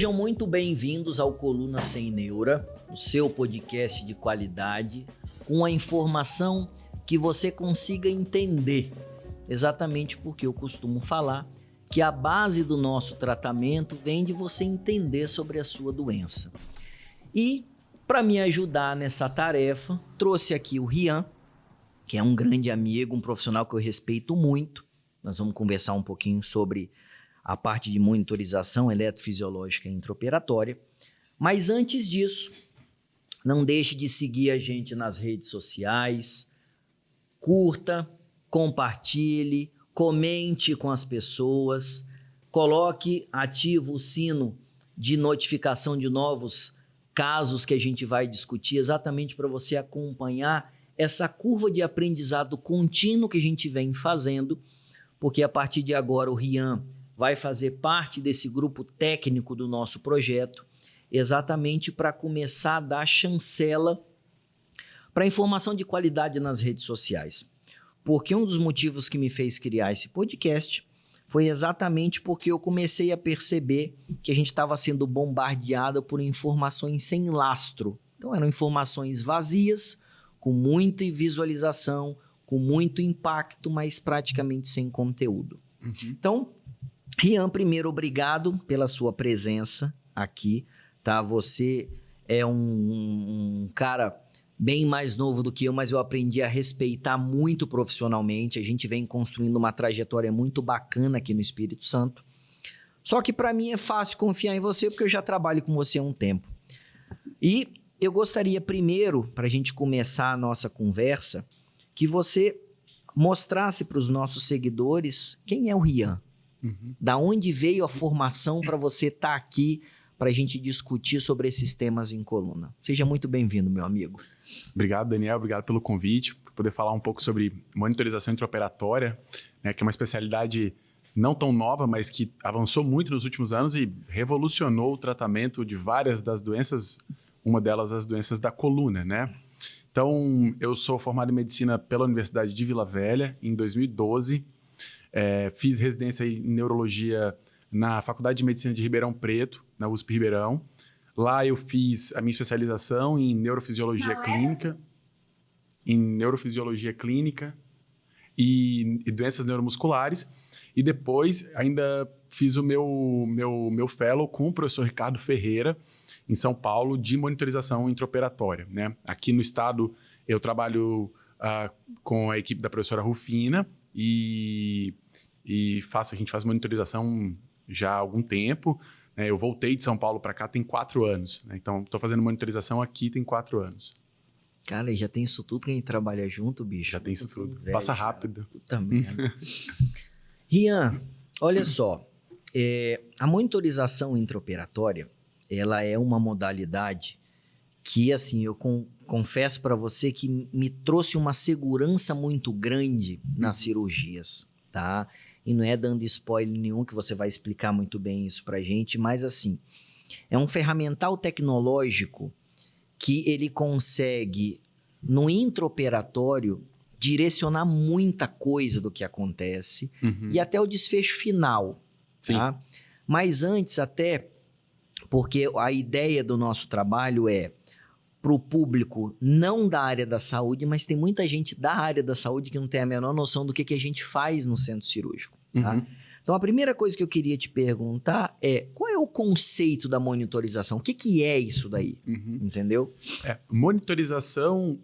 Sejam muito bem-vindos ao Coluna Sem Neura, o seu podcast de qualidade, com a informação que você consiga entender. Exatamente porque eu costumo falar que a base do nosso tratamento vem de você entender sobre a sua doença. E, para me ajudar nessa tarefa, trouxe aqui o Rian, que é um grande amigo, um profissional que eu respeito muito. Nós vamos conversar um pouquinho sobre a parte de monitorização eletrofisiológica intraoperatória. Mas antes disso, não deixe de seguir a gente nas redes sociais, curta, compartilhe, comente com as pessoas, coloque ativo o sino de notificação de novos casos que a gente vai discutir, exatamente para você acompanhar essa curva de aprendizado contínuo que a gente vem fazendo, porque a partir de agora o Rian vai fazer parte desse grupo técnico do nosso projeto, exatamente para começar a dar chancela para informação de qualidade nas redes sociais. Porque um dos motivos que me fez criar esse podcast foi exatamente porque eu comecei a perceber que a gente estava sendo bombardeado por informações sem lastro. Então eram informações vazias, com muita visualização, com muito impacto, mas praticamente sem conteúdo. Então, Rian, primeiro, obrigado pela sua presença aqui, tá? Você é um cara bem mais novo do que eu, mas eu aprendi a respeitar muito profissionalmente. A gente vem construindo uma trajetória muito bacana aqui no Espírito Santo. Só que para mim é fácil confiar em você, porque eu já trabalho com você há um tempo. E eu gostaria primeiro, para a gente começar a nossa conversa, que você mostrasse para os nossos seguidores quem é o Rian. Da onde veio a formação para você estar aqui para a gente discutir sobre esses temas em coluna. Seja muito bem-vindo, meu amigo. Obrigado, Daniel. Obrigado pelo convite, por poder falar um pouco sobre monitorização intraoperatória, né, que é uma especialidade não tão nova, mas que avançou muito nos últimos anos e revolucionou o tratamento de várias das doenças, uma delas as doenças da coluna, né? Então, eu sou formado em medicina pela Universidade de Vila Velha em 2012. Fiz residência em neurologia na Faculdade de Medicina de Ribeirão Preto, na USP Ribeirão. Lá eu fiz a minha especialização em neurofisiologia clínica e doenças neuromusculares. E depois ainda fiz o meu fellow com o professor Ricardo Ferreira, em São Paulo, de monitorização intraoperatória, né? Aqui no estado eu trabalho com a equipe da professora Rufina e a gente faz monitorização já há algum tempo, né? Eu voltei de São Paulo para cá tem 4 anos, né? Então estou fazendo monitorização aqui tem 4 anos. Cara, e já tem isso tudo que a gente trabalha junto, bicho? Já tem isso tudo. Velho, passa rápido. Puta merda. Rian, olha só, a monitorização intraoperatória, ela é uma modalidade que, assim, eu confesso para você que me trouxe uma segurança muito grande nas cirurgias, tá? E não é dando spoiler nenhum que você vai explicar muito bem isso pra gente, mas assim, é um ferramental tecnológico que ele consegue, no intraoperatório, direcionar muita coisa do que acontece e até o desfecho final, tá? Mas antes até, porque a ideia do nosso trabalho é para o público não da área da saúde, mas tem muita gente da área da saúde que não tem a menor noção do que a gente faz no centro cirúrgico, tá? Então, a primeira coisa que eu queria te perguntar é, qual é o conceito da monitorização? O que é isso daí? Entendeu? Monitorização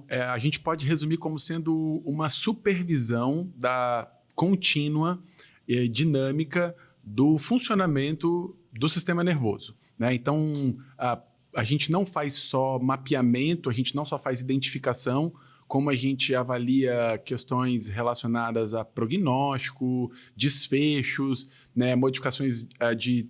a gente pode resumir como sendo uma supervisão contínua e dinâmica do funcionamento do sistema nervoso, né? Então, a gente não faz só mapeamento, a gente não só faz identificação, como a gente avalia questões relacionadas a prognóstico, desfechos, né, modificações de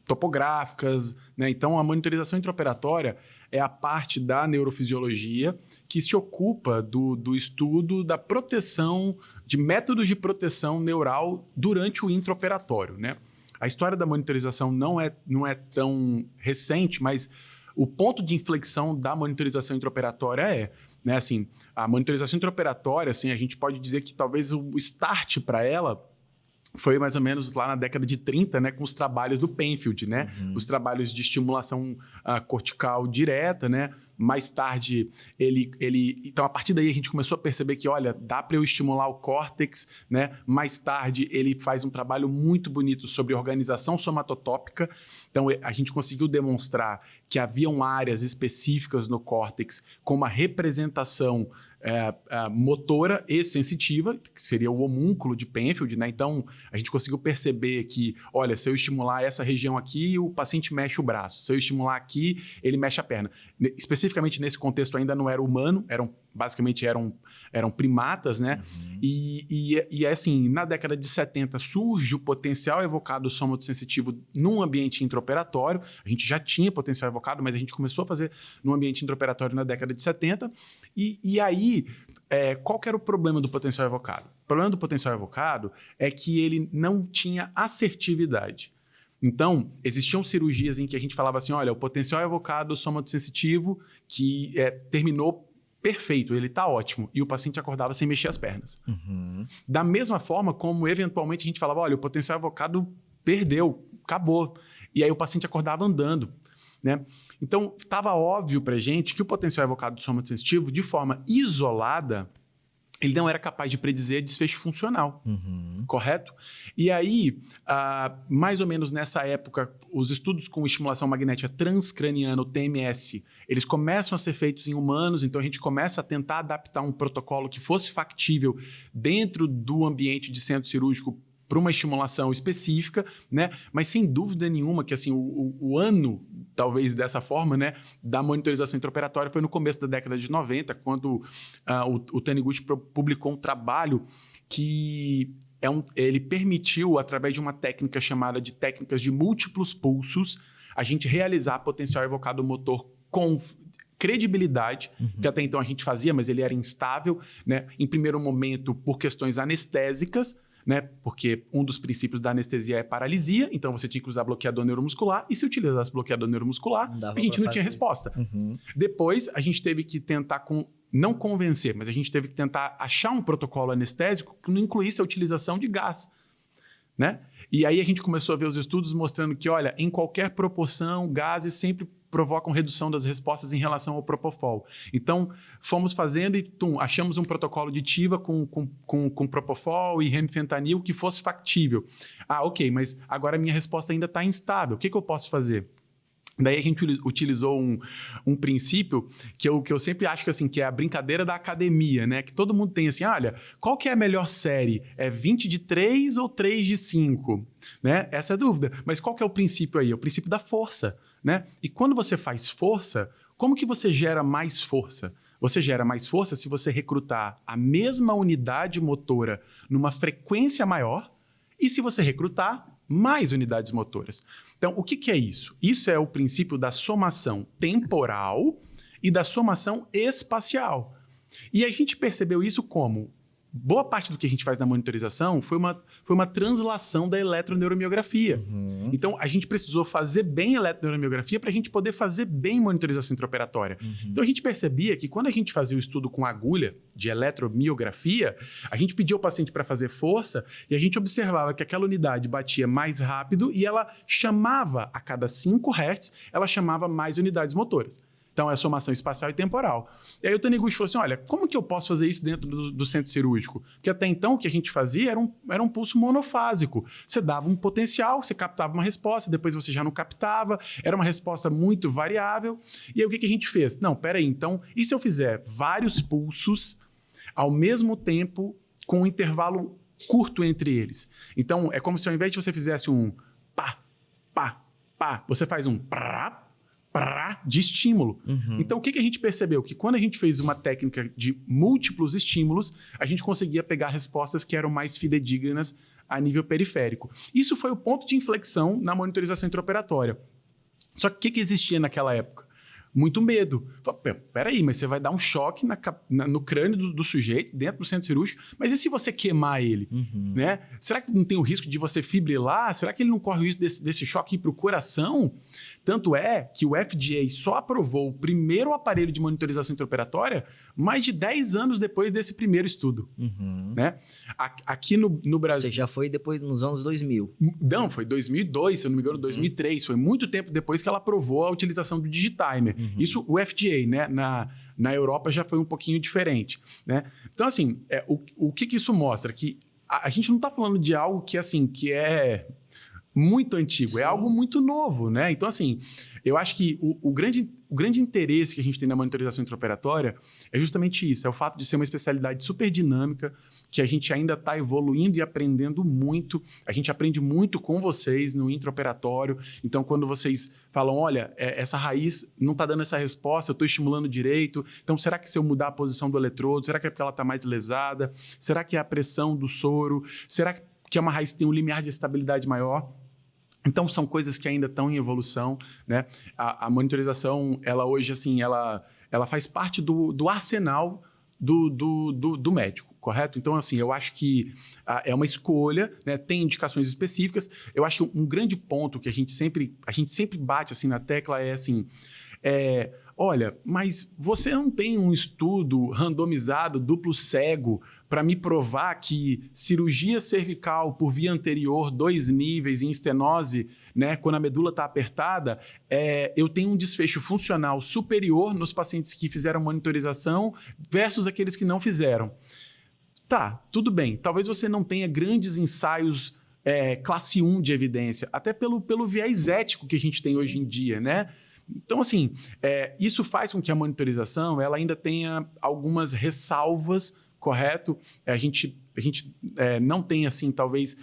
topográficas, né? Então, a monitorização intraoperatória é a parte da neurofisiologia que se ocupa do estudo da proteção, de métodos de proteção neural durante o intraoperatório, né? A história da monitorização não é tão recente, mas o ponto de inflexão da monitorização intraoperatória né, assim, a monitorização intraoperatória, assim, a gente pode dizer que talvez o start para ela foi mais ou menos lá na década de 30, né, com os trabalhos do Penfield, né? Os trabalhos de estimulação cortical direta, né? Mais tarde, então, a partir daí, a gente começou a perceber que, olha, dá para eu estimular o córtex, né? Mais tarde, ele faz um trabalho muito bonito sobre organização somatotópica. Então, a gente conseguiu demonstrar que haviam áreas específicas no córtex com uma representação motora e sensitiva, que seria o homúnculo de Penfield, né? Então, a gente conseguiu perceber que, olha, se eu estimular essa região aqui, o paciente mexe o braço. Se eu estimular aqui, ele mexe a perna. Especificamente nesse contexto ainda não era humano, basicamente eram primatas, né? E assim, na década de 70 surge o potencial evocado somatosensitivo num ambiente intraoperatório. A gente já tinha potencial evocado, mas a gente começou a fazer num ambiente intraoperatório na década de 70. E aí, qual que era o problema do potencial evocado? O problema do potencial evocado é que ele não tinha assertividade. Então, existiam cirurgias em que a gente falava assim, olha, o potencial evocado somatosensitivo que terminou perfeito, ele está ótimo. E o paciente acordava sem mexer as pernas. Da mesma forma como, eventualmente, a gente falava, olha, o potencial evocado perdeu, acabou. E aí o paciente acordava andando. Né? Então, estava óbvio para a gente que o potencial evocado do somatosensitivo, de forma isolada, ele não era capaz de predizer desfecho funcional, correto? E aí, mais ou menos nessa época, os estudos com estimulação magnética transcraniana, o TMS, eles começam a ser feitos em humanos, então a gente começa a tentar adaptar um protocolo que fosse factível dentro do ambiente de centro cirúrgico para uma estimulação específica, né? Mas sem dúvida nenhuma que assim, o ano, talvez dessa forma, né, da monitorização intraoperatória foi no começo da década de 90, quando o Taniguchi publicou um trabalho que ele permitiu, através de uma técnica chamada de técnicas de múltiplos pulsos, a gente realizar potencial evocado motor com credibilidade, que até então a gente fazia, mas ele era instável, né? Em primeiro momento, por questões anestésicas, né? Porque um dos princípios da anestesia é paralisia, então você tinha que usar bloqueador neuromuscular, e se utilizasse bloqueador neuromuscular, a gente não tinha resposta. Depois, a gente teve que tentar, não convencer, mas a gente teve que tentar achar um protocolo anestésico que não incluísse a utilização de gás, né? E aí a gente começou a ver os estudos mostrando que, olha, em qualquer proporção, gases sempre provocam redução das respostas em relação ao Propofol. Então, fomos fazendo e achamos um protocolo de TIVA com Propofol e remifentanil que fosse factível. Ok, mas agora a minha resposta ainda está instável. O que eu posso fazer? Daí a gente utilizou um princípio que eu sempre acho que, assim, que é a brincadeira da academia, né? Que todo mundo tem assim, olha, qual que é a melhor série? É 20 de 3 ou 3 de 5? Né? Essa é a dúvida. Mas qual que é o princípio aí? É o princípio da força, né? E quando você faz força, como que você gera mais força? Você gera mais força se você recrutar a mesma unidade motora numa frequência maior e se você recrutar mais unidades motoras. Então, o que é isso? Isso é o princípio da somação temporal e da somação espacial. E a gente percebeu isso como boa parte do que a gente faz na monitorização foi uma translação da eletroneuromiografia. Então, a gente precisou fazer bem a eletroneuromiografia para a gente poder fazer bem monitorização intraoperatória. Então, a gente percebia que quando a gente fazia o estudo com agulha de eletromiografia, a gente pedia ao paciente para fazer força e a gente observava que aquela unidade batia mais rápido e ela chamava, a cada 5 Hz, ela chamava mais unidades motoras. Então, é somação espacial e temporal. E aí o Taniguchi falou assim, olha, como que eu posso fazer isso dentro do centro cirúrgico? Porque até então o que a gente fazia era um pulso monofásico. Você dava um potencial, você captava uma resposta, depois você já não captava, era uma resposta muito variável. E aí o que a gente fez? Não, peraí, então, e se eu fizer vários pulsos ao mesmo tempo com um intervalo curto entre eles? Então, é como se ao invés de você fizesse um pá, pá, pá, você faz um prá, de estímulo. Então, o que a gente percebeu? Que quando a gente fez uma técnica de múltiplos estímulos, a gente conseguia pegar respostas que eram mais fidedignas a nível periférico. Isso foi o ponto de inflexão na monitorização intraoperatória. Só que o que existia naquela época? muito medo. Fala, peraí, mas você vai dar um choque no crânio do sujeito, dentro do centro cirúrgico, mas e se você queimar ele? Né? Será que não tem o risco de você fibrilar? Será que ele não corre o risco desse choque ir para o coração? Tanto é que o FDA só aprovou o primeiro aparelho de monitorização intraoperatória mais de 10 anos depois desse primeiro estudo. Né? Aqui no Brasil... Você já foi depois, nos anos 2000. Não, foi 2002, se eu não me engano, 2003. Foi muito tempo depois que ela aprovou a utilização do Digitimer. Isso o FDA, né? Na Europa já foi um pouquinho diferente. Né? Então, assim, o que isso mostra? Que a gente não está falando de algo que, assim, que é muito antigo, é algo muito novo, né? Então, assim, eu acho que o grande interesse que a gente tem na monitorização intraoperatória é justamente isso, é o fato de ser uma especialidade super dinâmica, que a gente ainda está evoluindo e aprendendo muito, a gente aprende muito com vocês no intraoperatório, então quando vocês falam, olha, essa raiz não está dando essa resposta, eu estou estimulando direito, então será que se eu mudar a posição do eletrodo, será que é porque ela está mais lesada? Será que é a pressão do soro? Será que é uma raiz que tem um limiar de estabilidade maior? Então, são coisas que ainda estão em evolução, né? A monitorização, ela hoje, assim, ela faz parte do arsenal do médico, correto? Então, assim, eu acho que é uma escolha, né? Tem indicações específicas. Eu acho que um grande ponto que a gente sempre bate, assim, na tecla é, assim... olha, mas você não tem um estudo randomizado, duplo cego, para me provar que cirurgia cervical por via anterior, 2 níveis em estenose, né, quando a medula está apertada, eu tenho um desfecho funcional superior nos pacientes que fizeram monitorização versus aqueles que não fizeram. Tá, tudo bem. Talvez você não tenha grandes ensaios classe 1 de evidência, até pelo viés ético que a gente tem hoje em dia, né? Então, assim, isso faz com que a monitorização ela ainda tenha algumas ressalvas, correto? A gente não tem, assim, talvez,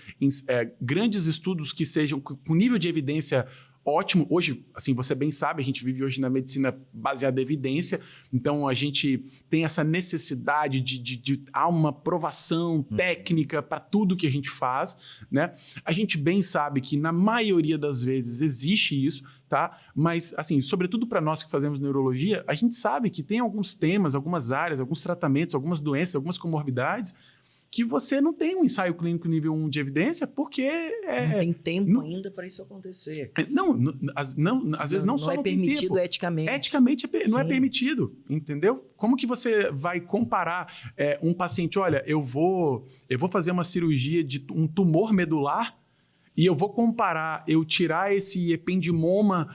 grandes estudos que sejam com nível de evidência ótimo. Hoje, assim, você bem sabe, a gente vive hoje na medicina baseada em evidência, então a gente tem essa necessidade de uma provação técnica para tudo que a gente faz, né? A gente bem sabe que na maioria das vezes existe isso, tá? Mas, assim, sobretudo para nós que fazemos neurologia, a gente sabe que tem alguns temas, algumas áreas, alguns tratamentos, algumas doenças, algumas comorbidades que você não tem um ensaio clínico nível 1 de evidência porque... não tem tempo ainda para isso acontecer. Às vezes não só não é permitido tempo. eticamente. Eticamente não é permitido, entendeu? Como que você vai comparar um paciente, olha, eu vou fazer uma cirurgia de um tumor medular e eu vou comparar, eu tirar esse ependimoma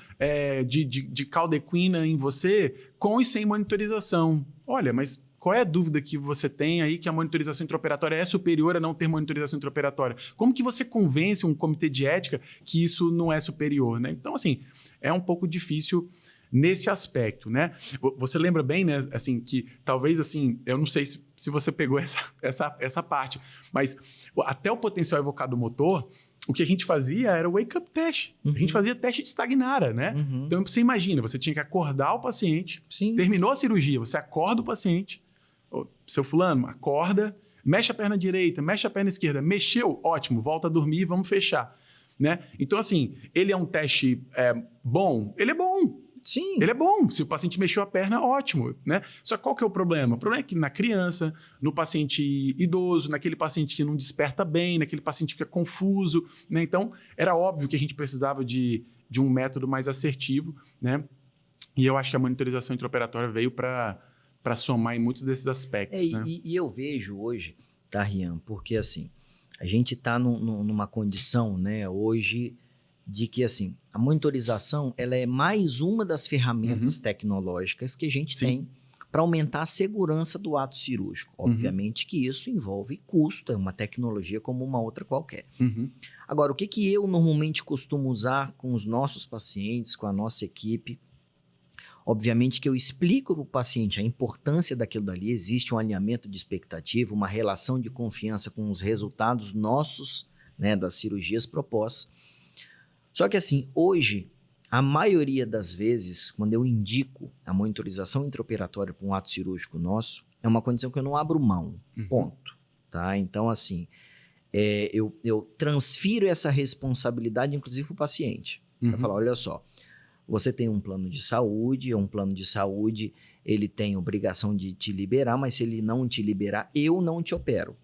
de caldequina em você com e sem monitorização. Olha, mas... Qual é a dúvida que você tem aí que a monitorização intraoperatória é superior a não ter monitorização intraoperatória? Como que você convence um comitê de ética que isso não é superior, né? Então, assim, é um pouco difícil nesse aspecto, né? Você lembra bem, né? Assim, que talvez, assim, eu não sei se você pegou essa parte, mas até o potencial evocado motor, o que a gente fazia era o wake-up test. A gente fazia teste de Stagnara, né? Então, você imagina, você tinha que acordar o paciente, terminou a cirurgia, você acorda o paciente, seu fulano, acorda, mexe a perna direita, mexe a perna esquerda, mexeu, ótimo, volta a dormir, vamos fechar, né? Então, assim, ele é um teste bom? Ele é bom. Sim. Ele é bom. Se o paciente mexeu a perna, ótimo, né? Só que qual que é o problema? O problema é que na criança, no paciente idoso, naquele paciente que não desperta bem, naquele paciente que fica confuso, né? Então, era óbvio que a gente precisava de um método mais assertivo, né? E eu acho que a monitorização intraoperatória veio para somar em muitos desses aspectos, né? E eu vejo hoje, tá, Rian? Porque, assim, a gente está numa condição, né, hoje, de que, assim, a monitorização ela é mais uma das ferramentas tecnológicas que a gente tem para aumentar a segurança do ato cirúrgico. Obviamente que isso envolve custo, é uma tecnologia como uma outra qualquer. Agora, o que eu normalmente costumo usar com os nossos pacientes, com a nossa equipe? Obviamente que eu explico para o paciente a importância daquilo dali, existe um alinhamento de expectativa, uma relação de confiança com os resultados nossos, né, das cirurgias propostas. Só que, assim, hoje, a maioria das vezes, quando eu indico a monitorização intraoperatória para um ato cirúrgico nosso, é uma condição que eu não abro mão, ponto. Tá? Então, assim, eu transfiro essa responsabilidade, inclusive, para o paciente. Eu falo, olha só, você tem um plano de saúde, ele tem obrigação de te liberar, mas se ele não te liberar, eu não te opero,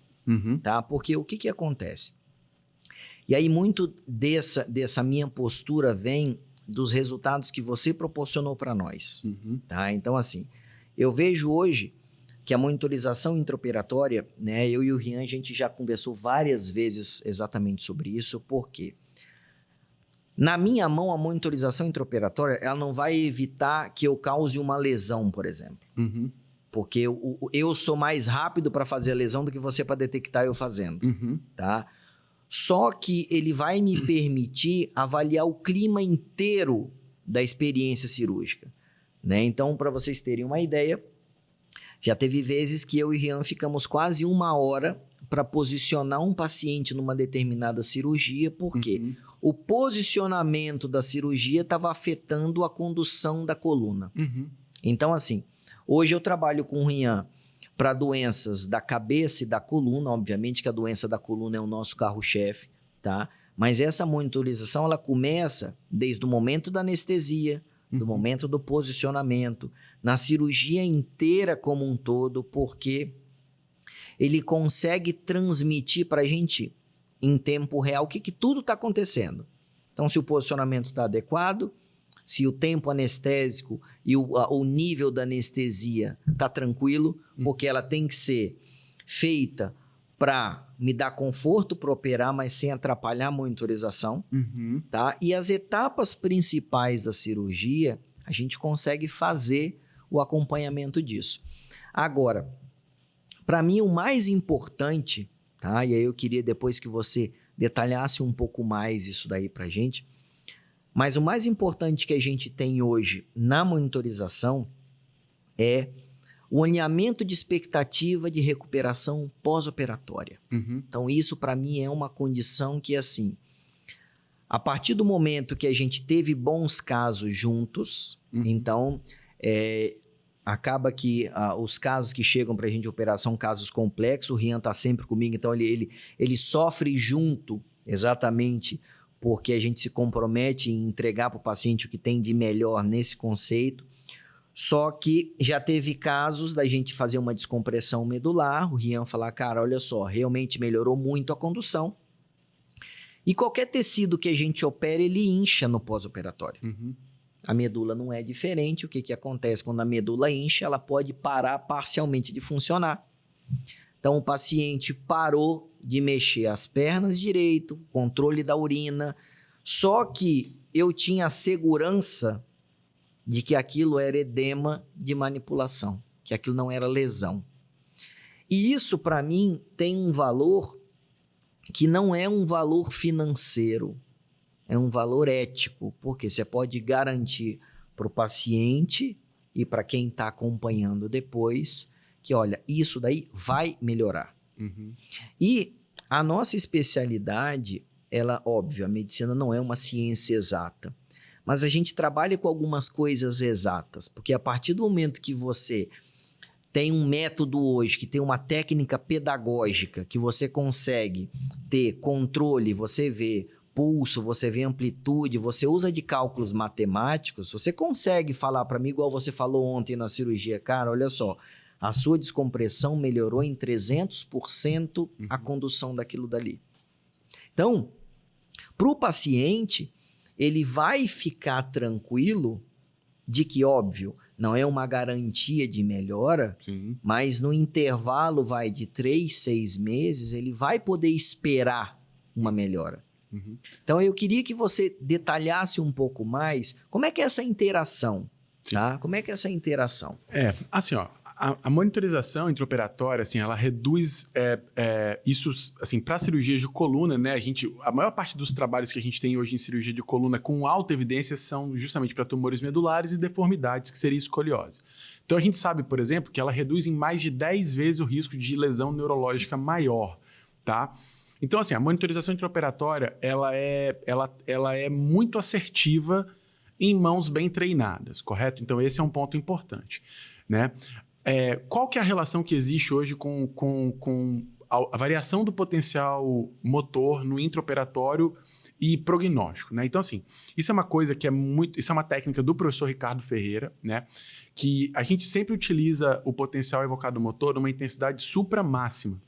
tá? Porque o que acontece? E aí muito dessa minha postura vem dos resultados que você proporcionou para nós, tá? Então, assim, eu vejo hoje que a monitorização intraoperatória, né, eu e o Rian, a gente já conversou várias vezes exatamente sobre isso, porque na minha mão, a monitorização intraoperatória, ela não vai evitar que eu cause uma lesão, por exemplo. Porque eu sou mais rápido para fazer a lesão do que você para detectar eu fazendo, tá? Só que ele vai me permitir avaliar o clima inteiro da experiência cirúrgica, né? Então, para vocês terem uma ideia, já teve vezes que eu e Rian ficamos quase 1 hora para posicionar um paciente numa determinada cirurgia, porque o posicionamento da cirurgia estava afetando a condução da coluna. Então, assim, hoje eu trabalho com o Rian para doenças da cabeça e da coluna, obviamente que a doença da coluna é o nosso carro-chefe, tá? Mas essa monitorização, ela começa desde o momento da anestesia, do momento do posicionamento, na cirurgia inteira como um todo, porque ele consegue transmitir para a gente em tempo real o que tudo está acontecendo. Então, se o posicionamento está adequado, se o tempo anestésico e o nível da anestesia está tranquilo, porque ela tem que ser feita para me dar conforto para operar, mas sem atrapalhar a monitorização, tá? E as etapas principais da cirurgia, a gente consegue fazer o acompanhamento disso. Agora, para mim, o mais importante, tá? E aí eu queria depois que você detalhasse um pouco mais isso daí para a gente, mas o mais importante que a gente tem hoje na monitorização é o alinhamento de expectativa de recuperação pós-operatória. Então, isso para mim é uma condição que, assim, a partir do momento que a gente teve bons casos juntos, então, acaba que os casos que chegam para a gente operar são casos complexos, o Rian está sempre comigo, então ele sofre junto, exatamente, porque a gente se compromete em entregar para o paciente o que tem de melhor nesse conceito. Só que já teve casos da gente fazer uma descompressão medular, o Rian falar, cara, olha só, realmente melhorou muito a condução. E qualquer tecido que a gente opera, ele incha no pós-operatório. A medula não é diferente. O que acontece quando a medula incha? Ela pode parar parcialmente de funcionar. Então, o paciente parou de mexer as pernas direito, controle da urina, só que eu tinha a segurança de que aquilo era edema de manipulação, que aquilo não era lesão. E isso, para mim, tem um valor que não é um valor financeiro, é um valor ético, porque você pode garantir para o paciente e para quem está acompanhando depois que, olha, isso daí vai melhorar. E a nossa especialidade, ela, óbvio, a medicina não é uma ciência exata, mas a gente trabalha com algumas coisas exatas, porque a partir do momento que você tem um método hoje, que tem uma técnica pedagógica, que você consegue ter controle, você vê pulso, você vê amplitude, você usa de cálculos matemáticos, você consegue falar para mim, igual você falou ontem na cirurgia, cara, olha só, a sua descompressão melhorou em 300% a condução daquilo dali. Então, para o paciente, ele vai ficar tranquilo de que, óbvio, não é uma garantia de melhora, mas no intervalo vai de 3, 6 meses, ele vai poder esperar uma melhora. Então, eu queria que você detalhasse um pouco mais como é que é essa interação, tá? Como é que é essa interação? Assim, ó, a monitorização intraoperatória, assim, ela reduz isso, assim, para cirurgia de coluna, né? A maior parte dos trabalhos que a gente tem hoje em cirurgia de coluna com alta evidência são justamente para tumores medulares e deformidades, que seria escoliose. Então, a gente sabe, por exemplo, que ela reduz em mais de 10 vezes o risco de lesão neurológica maior, tá? Então, assim, a monitorização intraoperatória, ela é muito assertiva em mãos bem treinadas, correto? Então, esse é um ponto importante, né? Qual que é a relação que existe hoje com a variação do potencial motor no intraoperatório e prognóstico, né? Então, assim, isso é uma coisa que isso é uma técnica do professor Ricardo Ferreira, né? Que a gente sempre utiliza o potencial evocado motor numa intensidade supramáxima.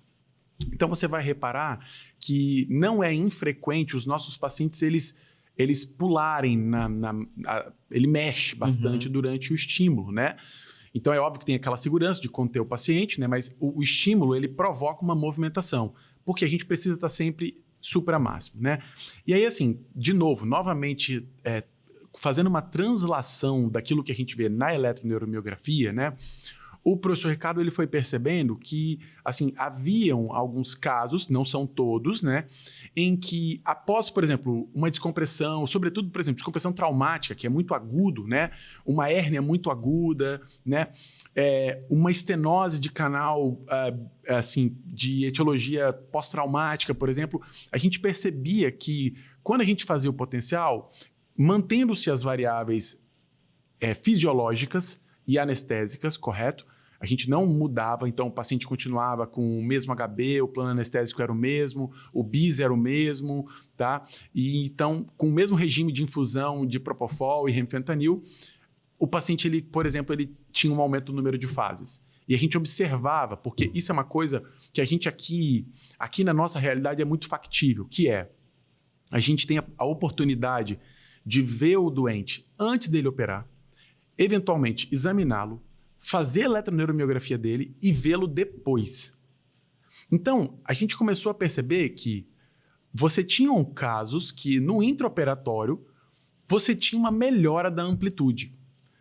Então, você vai reparar que não é infrequente os nossos pacientes, eles pularem, ele mexe bastante durante o estímulo, né? Então, é óbvio que tem aquela segurança de conter o paciente, né? Mas o estímulo, ele provoca uma movimentação, porque a gente precisa estar sempre supramáximo, né? E aí, assim, de novo, novamente, fazendo uma translação daquilo que a gente vê na eletroneuromiografia, né? O professor Ricardo ele foi percebendo que assim, haviam alguns casos, não são todos, né, em que após, por exemplo, uma descompressão, sobretudo, por exemplo, descompressão traumática, que é muito agudo, né, uma hérnia muito aguda, né, uma estenose de canal assim, de etiologia pós-traumática, por exemplo, a gente percebia que quando a gente fazia o potencial, mantendo-se as variáveis fisiológicas e anestésicas, correto? A gente não mudava, então o paciente continuava com o mesmo HB, o plano anestésico era o mesmo, o BIS era o mesmo, tá? E então, com o mesmo regime de infusão de propofol e remfentanil, o paciente, ele, por exemplo, ele tinha um aumento do número de fases. E a gente observava, porque isso é uma coisa que a gente aqui na nossa realidade é muito factível, que é, a gente tem a oportunidade de ver o doente antes dele operar, eventualmente examiná-lo, fazer a eletroneuromiografia dele e vê-lo depois. Então, a gente começou a perceber que você tinha casos que no intraoperatório você tinha uma melhora da amplitude.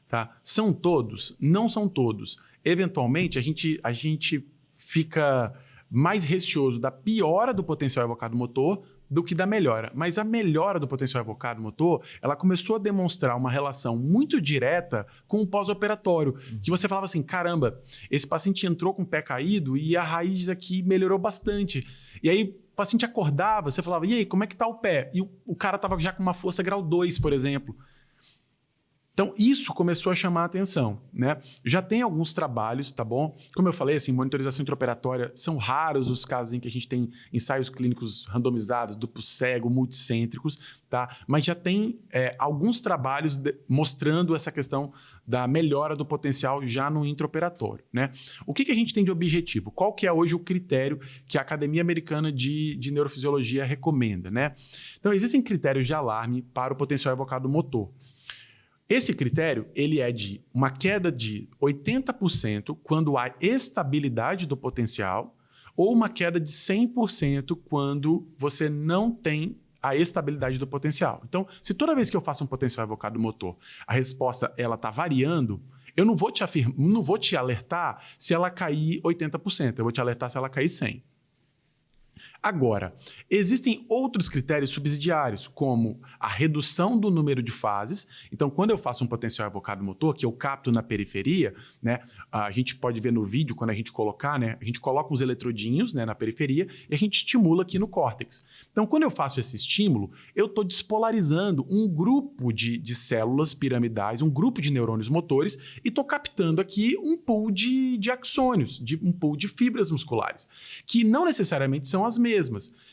Tá? São todos? Não são todos. Eventualmente, a gente fica mais receoso da piora do potencial evocado motor do que da melhora. Mas a melhora do potencial evocado motor, ela começou a demonstrar uma relação muito direta com o pós-operatório. Que você falava assim, caramba, esse paciente entrou com o pé caído e a raiz aqui melhorou bastante. E aí o paciente acordava, você falava, e aí, como é que tá o pé? E o cara estava já com uma força grau 2, por exemplo. Então, isso começou a chamar a atenção, né? Já tem alguns trabalhos, tá bom? Como eu falei, assim, monitorização intraoperatória, são raros os casos em que a gente tem ensaios clínicos randomizados, duplo cego, multicêntricos, tá? Mas já tem alguns trabalhos mostrando essa questão da melhora do potencial já no intraoperatório, né? O que a gente tem de objetivo? Qual que é hoje o critério que a Academia Americana de Neurofisiologia recomenda, né? Então, existem critérios de alarme para o potencial evocado motor. Esse critério, ele é de uma queda de 80% quando há estabilidade do potencial ou uma queda de 100% quando você não tem a estabilidade do potencial. Então, se toda vez que eu faço um potencial evocado motor, a resposta ela está variando, eu não vou te alertar se ela cair 80%, eu vou te alertar se ela cair 100%. Agora, existem outros critérios subsidiários, como a redução do número de fases. Então, quando eu faço um potencial evocado motor, que eu capto na periferia, né, a gente pode ver no vídeo, quando a gente colocar, né, a gente coloca uns eletrodinhos, né, na periferia e a gente estimula aqui no córtex. Então, quando eu faço esse estímulo, eu estou despolarizando um grupo de células piramidais, um grupo de neurônios motores e estou captando aqui um pool de axônios, um pool de fibras musculares, que não necessariamente são as mesmas.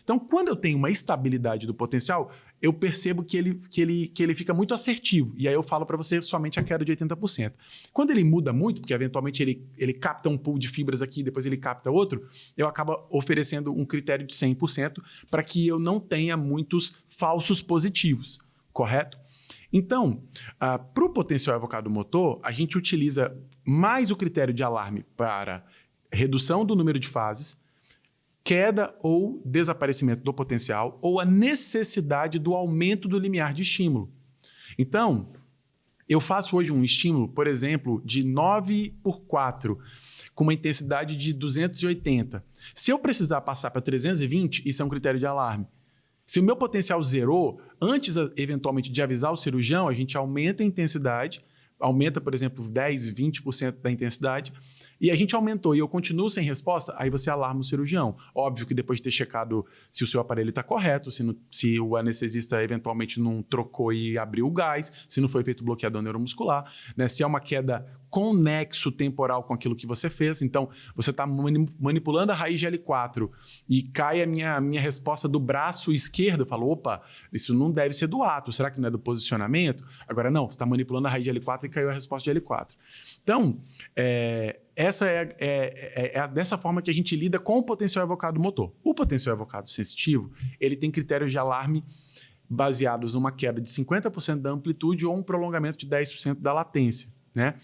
Então, quando eu tenho uma estabilidade do potencial, eu percebo que ele fica muito assertivo. E aí eu falo para você somente a queda de 80%. Quando ele muda muito, porque eventualmente ele capta um pool de fibras aqui, depois ele capta outro, eu acabo oferecendo um critério de 100% para que eu não tenha muitos falsos positivos, correto? Então, para o potencial evocado motor, a gente utiliza mais o critério de alarme para redução do número de fases, queda ou desaparecimento do potencial ou a necessidade do aumento do limiar de estímulo. Então, eu faço hoje um estímulo, por exemplo, de 9/4, com uma intensidade de 280. Se eu precisar passar para 320, isso é um critério de alarme. Se o meu potencial zerou, antes eventualmente de avisar o cirurgião, a gente aumenta a intensidade, aumenta, por exemplo, 10, 20% da intensidade, e a gente aumentou e eu continuo sem resposta, aí você alarma o cirurgião. Óbvio que depois de ter checado se o seu aparelho está correto, se o anestesista eventualmente não trocou e abriu o gás, se não foi feito bloqueador neuromuscular, né? Se é uma queda com nexo temporal com aquilo que você fez, então você está manipulando a raiz de L4 e cai a minha resposta do braço esquerdo, eu falo, opa, isso não deve ser do ato, será que não é do posicionamento? Agora não, você está manipulando a raiz de L4 e caiu a resposta de L4. Então, essa é dessa forma que a gente lida com o potencial evocado motor. O potencial evocado sensitivo, ele tem critérios de alarme baseados numa queda de 50% da amplitude ou um prolongamento de 10% da latência, né?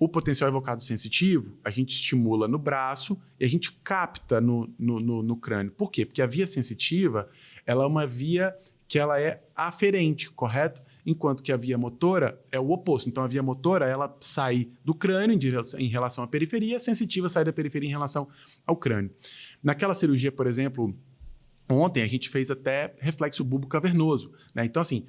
O potencial evocado sensitivo, a gente estimula no braço e a gente capta no crânio. Por quê? Porque a via sensitiva, ela é uma via que ela é aferente, correto? Enquanto que a via motora é o oposto. Então, a via motora, ela sai do crânio em relação à periferia, a sensitiva sai da periferia em relação ao crânio. Naquela cirurgia, por exemplo, ontem a gente fez até reflexo bulbo cavernoso, né? Então, assim,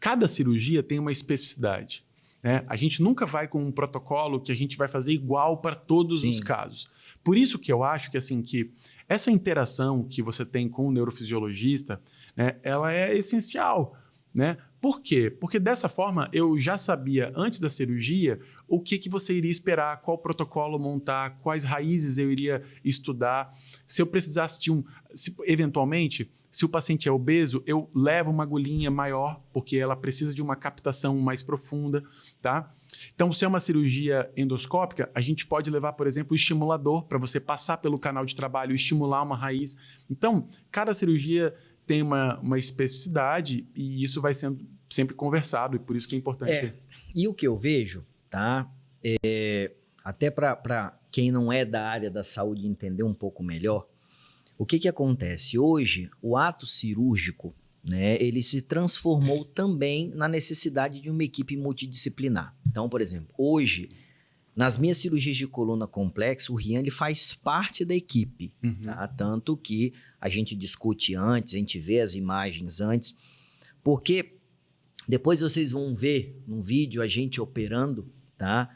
cada cirurgia tem uma especificidade, né? A gente nunca vai com um protocolo que a gente vai fazer igual para todos os casos. Por isso que eu acho que, assim, que essa interação que você tem com o neurofisiologista, né, ela é essencial, né? Por quê? Porque dessa forma eu já sabia antes da cirurgia o que você iria esperar, qual protocolo montar, quais raízes eu iria estudar. Se eu precisasse eventualmente, se o paciente é obeso, eu levo uma agulhinha maior, porque ela precisa de uma captação mais profunda, tá? Então, se é uma cirurgia endoscópica, a gente pode levar, por exemplo, o estimulador para você passar pelo canal de trabalho e estimular uma raiz. Então, cada cirurgia tem uma especificidade e isso vai sendo sempre conversado e por isso que é importante. E o que eu vejo, tá? Até para quem não é da área da saúde entender um pouco melhor, o que acontece? Hoje, o ato cirúrgico, né, ele se transformou também na necessidade de uma equipe multidisciplinar. Então, por exemplo, hoje, nas minhas cirurgias de coluna complexa, o Rian ele faz parte da equipe, tá? Tanto que a gente discute antes, a gente vê as imagens antes, porque depois vocês vão ver no vídeo a gente operando, tá?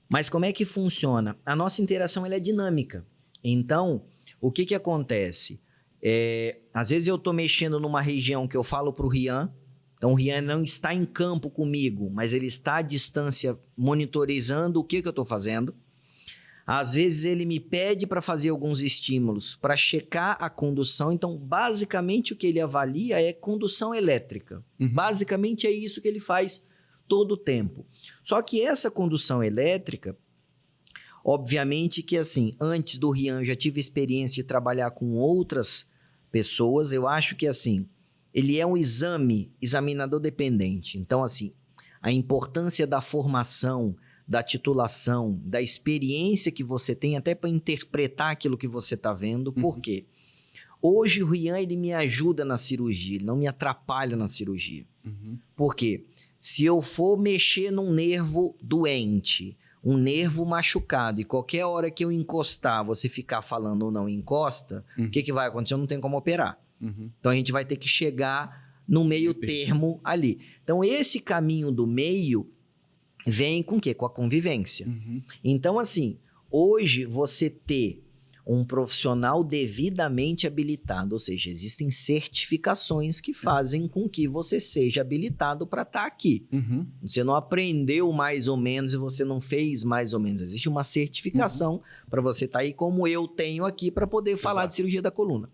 Mas como é que funciona? A nossa interação ela é dinâmica. Então, o que acontece? Às vezes eu estou mexendo numa região que eu falo para o Rian, então o Rian não está em campo comigo, mas ele está à distância monitorizando o que eu estou fazendo. Às vezes ele me pede para fazer alguns estímulos para checar a condução. Então, basicamente, o que ele avalia é condução elétrica. Basicamente, é isso que ele faz todo o tempo. Só que essa condução elétrica, obviamente que, assim, antes do Rian, eu já tive experiência de trabalhar com outras pessoas. Eu acho que, assim, ele é um examinador dependente. Então, assim, a importância da formação, da titulação, da experiência que você tem até para interpretar aquilo que você está vendo. Por quê? Hoje o Rian ele me ajuda na cirurgia, ele não me atrapalha na cirurgia. Por quê? Se eu for mexer num nervo doente, um nervo machucado, e qualquer hora que eu encostar, você ficar falando ou não encosta, o que vai acontecer? Eu não tenho como operar. Então a gente vai ter que chegar no meio termo ali. Então esse caminho do meio vem com o quê? Com a convivência. Então, assim, hoje você ter um profissional devidamente habilitado, ou seja, existem certificações que fazem com que você seja habilitado para estar aqui. Você não aprendeu mais ou menos e você não fez mais ou menos. Existe uma certificação para você estar aí, como eu tenho aqui, para poder falar de cirurgia da coluna.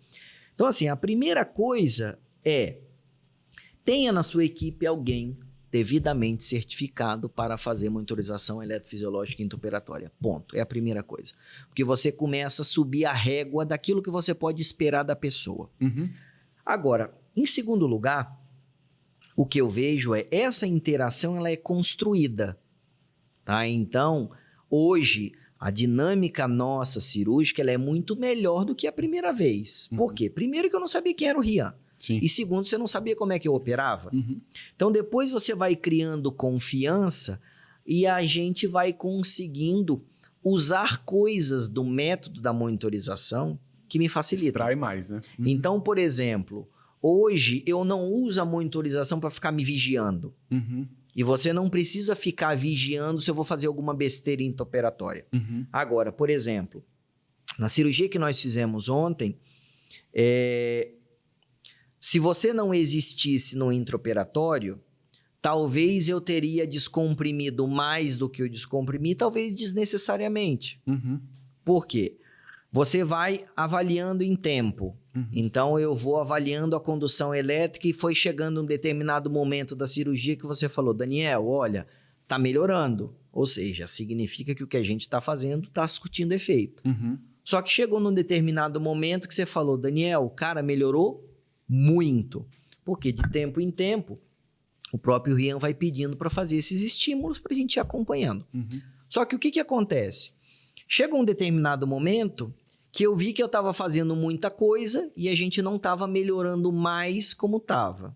Então, assim, a primeira coisa é tenha na sua equipe alguém devidamente certificado para fazer monitorização eletrofisiológica intraoperatória. Ponto. É a primeira coisa. Porque você começa a subir a régua daquilo que você pode esperar da pessoa. Agora, em segundo lugar, o que eu vejo é essa interação ela é construída. Tá? Então, hoje, a dinâmica nossa cirúrgica ela é muito melhor do que a primeira vez. Por quê? Primeiro que eu não sabia quem era o Rian. Sim. E segundo, você não sabia como é que eu operava. Então, depois você vai criando confiança e a gente vai conseguindo usar coisas do método da monitorização que me facilitam. Extrai mais, né? Então, por exemplo, hoje eu não uso a monitorização para ficar me vigiando. E você não precisa ficar vigiando se eu vou fazer alguma besteira intraoperatória. Agora, por exemplo, na cirurgia que nós fizemos ontem, se você não existisse no intraoperatório, talvez eu teria descomprimido mais do que eu descomprimi, talvez desnecessariamente. Por quê? Você vai avaliando em tempo. Então, eu vou avaliando a condução elétrica e foi chegando um determinado momento da cirurgia que você falou, Daniel, olha, tá melhorando. Ou seja, significa que o que a gente está fazendo está surtindo efeito. Só que chegou num determinado momento que você falou, Daniel, cara, melhorou muito. Porque de tempo em tempo, o próprio Rian vai pedindo para fazer esses estímulos para a gente ir acompanhando. Só que o que acontece? Chega um determinado momento que eu vi que eu estava fazendo muita coisa e a gente não estava melhorando mais como estava.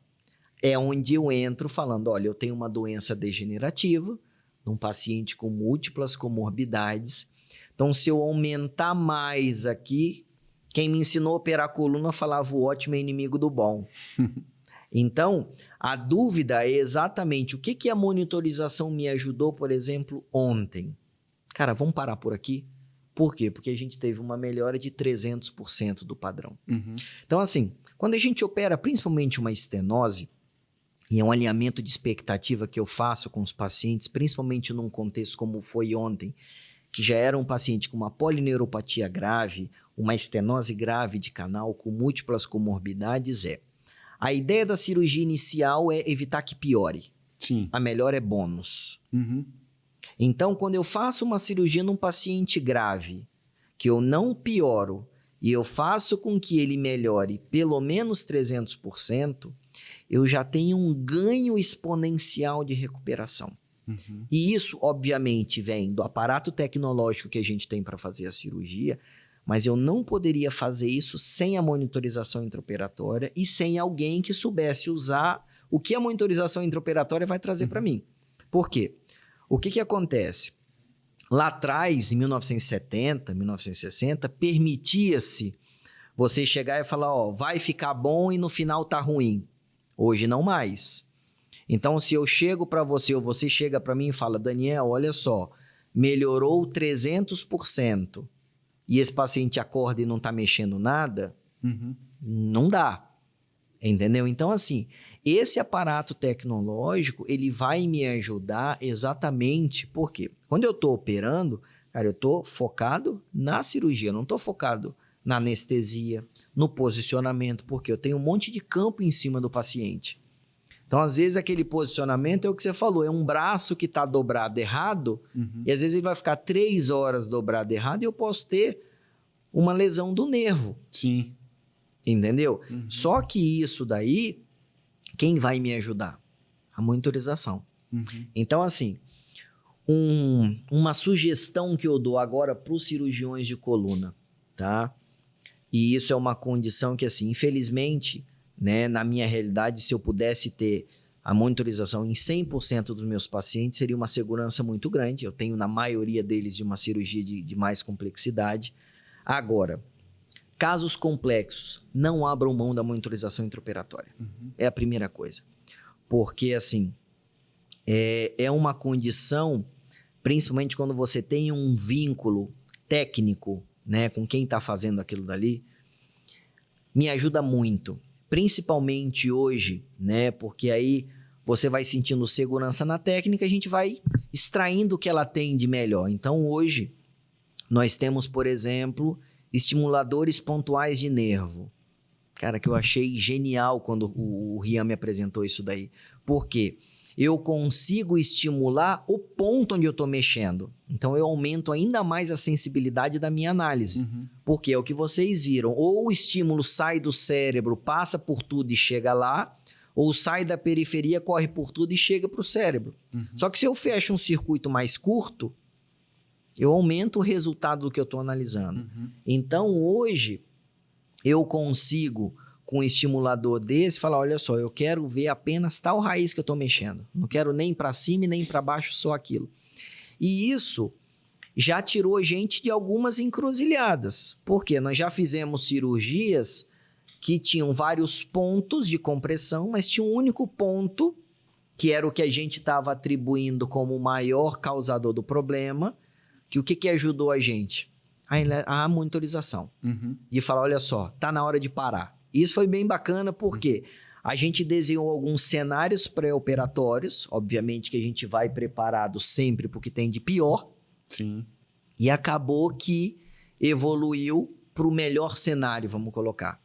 É onde eu entro falando, olha, eu tenho uma doença degenerativa, num paciente com múltiplas comorbidades. Então, se eu aumentar mais aqui, quem me ensinou a operar a coluna falava o ótimo é inimigo do bom. Então, a dúvida é exatamente o que a monitorização me ajudou, por exemplo, ontem. Cara, vamos parar por aqui? Por quê? Porque a gente teve uma melhora de 300% do padrão. Então, assim, quando a gente opera principalmente uma estenose, e é um alinhamento de expectativa que eu faço com os pacientes, principalmente num contexto como foi ontem, que já era um paciente com uma polineuropatia grave, uma estenose grave de canal com múltiplas comorbidades, a ideia da cirurgia inicial é evitar que piore. Sim. A melhor é bônus. Então, quando eu faço uma cirurgia num paciente grave, que eu não pioro, e eu faço com que ele melhore pelo menos 300%, eu já tenho um ganho exponencial de recuperação. E isso, obviamente, vem do aparato tecnológico que a gente tem para fazer a cirurgia, mas eu não poderia fazer isso sem a monitorização intraoperatória e sem alguém que soubesse usar o que a monitorização intraoperatória vai trazer para mim. Por quê? O que acontece? Lá atrás, em 1970, 1960, permitia-se você chegar e falar, ó, vai ficar bom e no final tá ruim. Hoje não mais. Então, se eu chego para você ou você chega para mim e fala, Daniel, olha só, melhorou 300% e esse paciente acorda e não tá mexendo nada, não dá. Entendeu? Então, assim, esse aparato tecnológico, ele vai me ajudar exatamente porque quando eu tô operando, cara, eu tô focado na cirurgia, não tô focado na anestesia, no posicionamento, porque eu tenho um monte de campo em cima do paciente. Então, às vezes, aquele posicionamento é o que você falou, é um braço que tá dobrado errado, e às vezes ele vai ficar 3 horas dobrado errado e eu posso ter uma lesão do nervo. Sim. Entendeu? Só que isso daí, quem vai me ajudar? A monitorização. Então, assim, uma sugestão que eu dou agora para os cirurgiões de coluna, tá? E isso é uma condição que, assim, infelizmente, né, na minha realidade, se eu pudesse ter a monitorização em 100% dos meus pacientes, seria uma segurança muito grande. Eu tenho, na maioria deles, de uma cirurgia de mais complexidade. Agora, casos complexos, não abram mão da monitorização intraoperatória. É a primeira coisa. Porque, assim, é uma condição, principalmente quando você tem um vínculo técnico, né, com quem está fazendo aquilo dali, me ajuda muito. Principalmente hoje, né, porque aí você vai sentindo segurança na técnica, a gente vai extraindo o que ela tem de melhor. Então, hoje, nós temos, por exemplo, estimuladores pontuais de nervo. Cara, que eu achei genial quando o Rian me apresentou isso daí. Por quê? Eu consigo estimular o ponto onde eu estou mexendo. Então, eu aumento ainda mais a sensibilidade da minha análise. Porque é o que vocês viram. Ou o estímulo sai do cérebro, passa por tudo e chega lá, ou sai da periferia, corre por tudo e chega para o cérebro. Só que se eu fecho um circuito mais curto, eu aumento o resultado do que eu estou analisando. Então, hoje, eu consigo, com um estimulador desse, falar, olha só, eu quero ver apenas tal raiz que eu estou mexendo. Não quero nem para cima e nem para baixo, só aquilo. E isso já tirou gente de algumas encruzilhadas. Por quê? Nós já fizemos cirurgias que tinham vários pontos de compressão, mas tinha um único ponto que era o que a gente estava atribuindo como o maior causador do problema, que o que ajudou a gente? A monitorização. De falar, olha só, tá na hora de parar. Isso foi bem bacana porque a gente desenhou alguns cenários pré-operatórios, obviamente que a gente vai preparado sempre para o que tem de pior. Sim. E acabou que evoluiu para o melhor cenário, vamos colocar.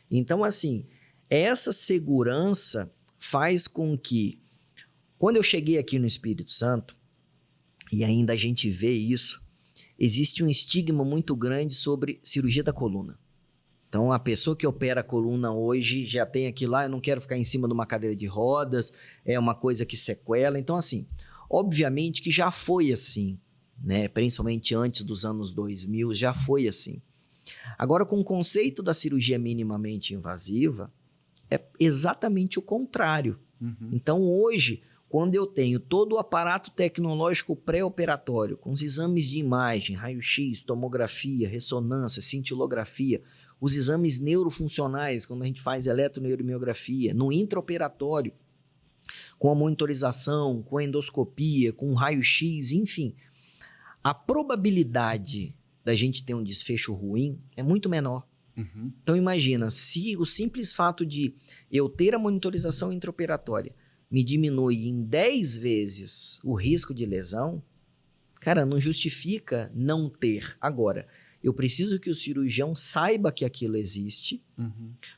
Então, assim, essa segurança faz com que, quando eu cheguei aqui no Espírito Santo, e ainda a gente vê isso, existe um estigma muito grande sobre cirurgia da coluna. Então, a pessoa que opera a coluna hoje já tem aquilo lá, eu não quero ficar em cima de uma cadeira de rodas, é uma coisa que sequela. Então, assim, obviamente que já foi assim, né? Principalmente antes dos anos 2000, já foi assim. Agora, com o conceito da cirurgia minimamente invasiva, é exatamente o contrário. Então, hoje, quando eu tenho todo o aparato tecnológico pré-operatório, com os exames de imagem, raio-x, tomografia, ressonância, cintilografia, os exames neurofuncionais, quando a gente faz eletroneuromiografia, no intraoperatório, com a monitorização, com a endoscopia, com o raio-x, enfim, a probabilidade da gente ter um desfecho ruim é muito menor. Então imagina, se o simples fato de eu ter a monitorização intraoperatória me diminui em 10 vezes o risco de lesão, cara, não justifica não ter. Agora, eu preciso que o cirurgião saiba que aquilo existe,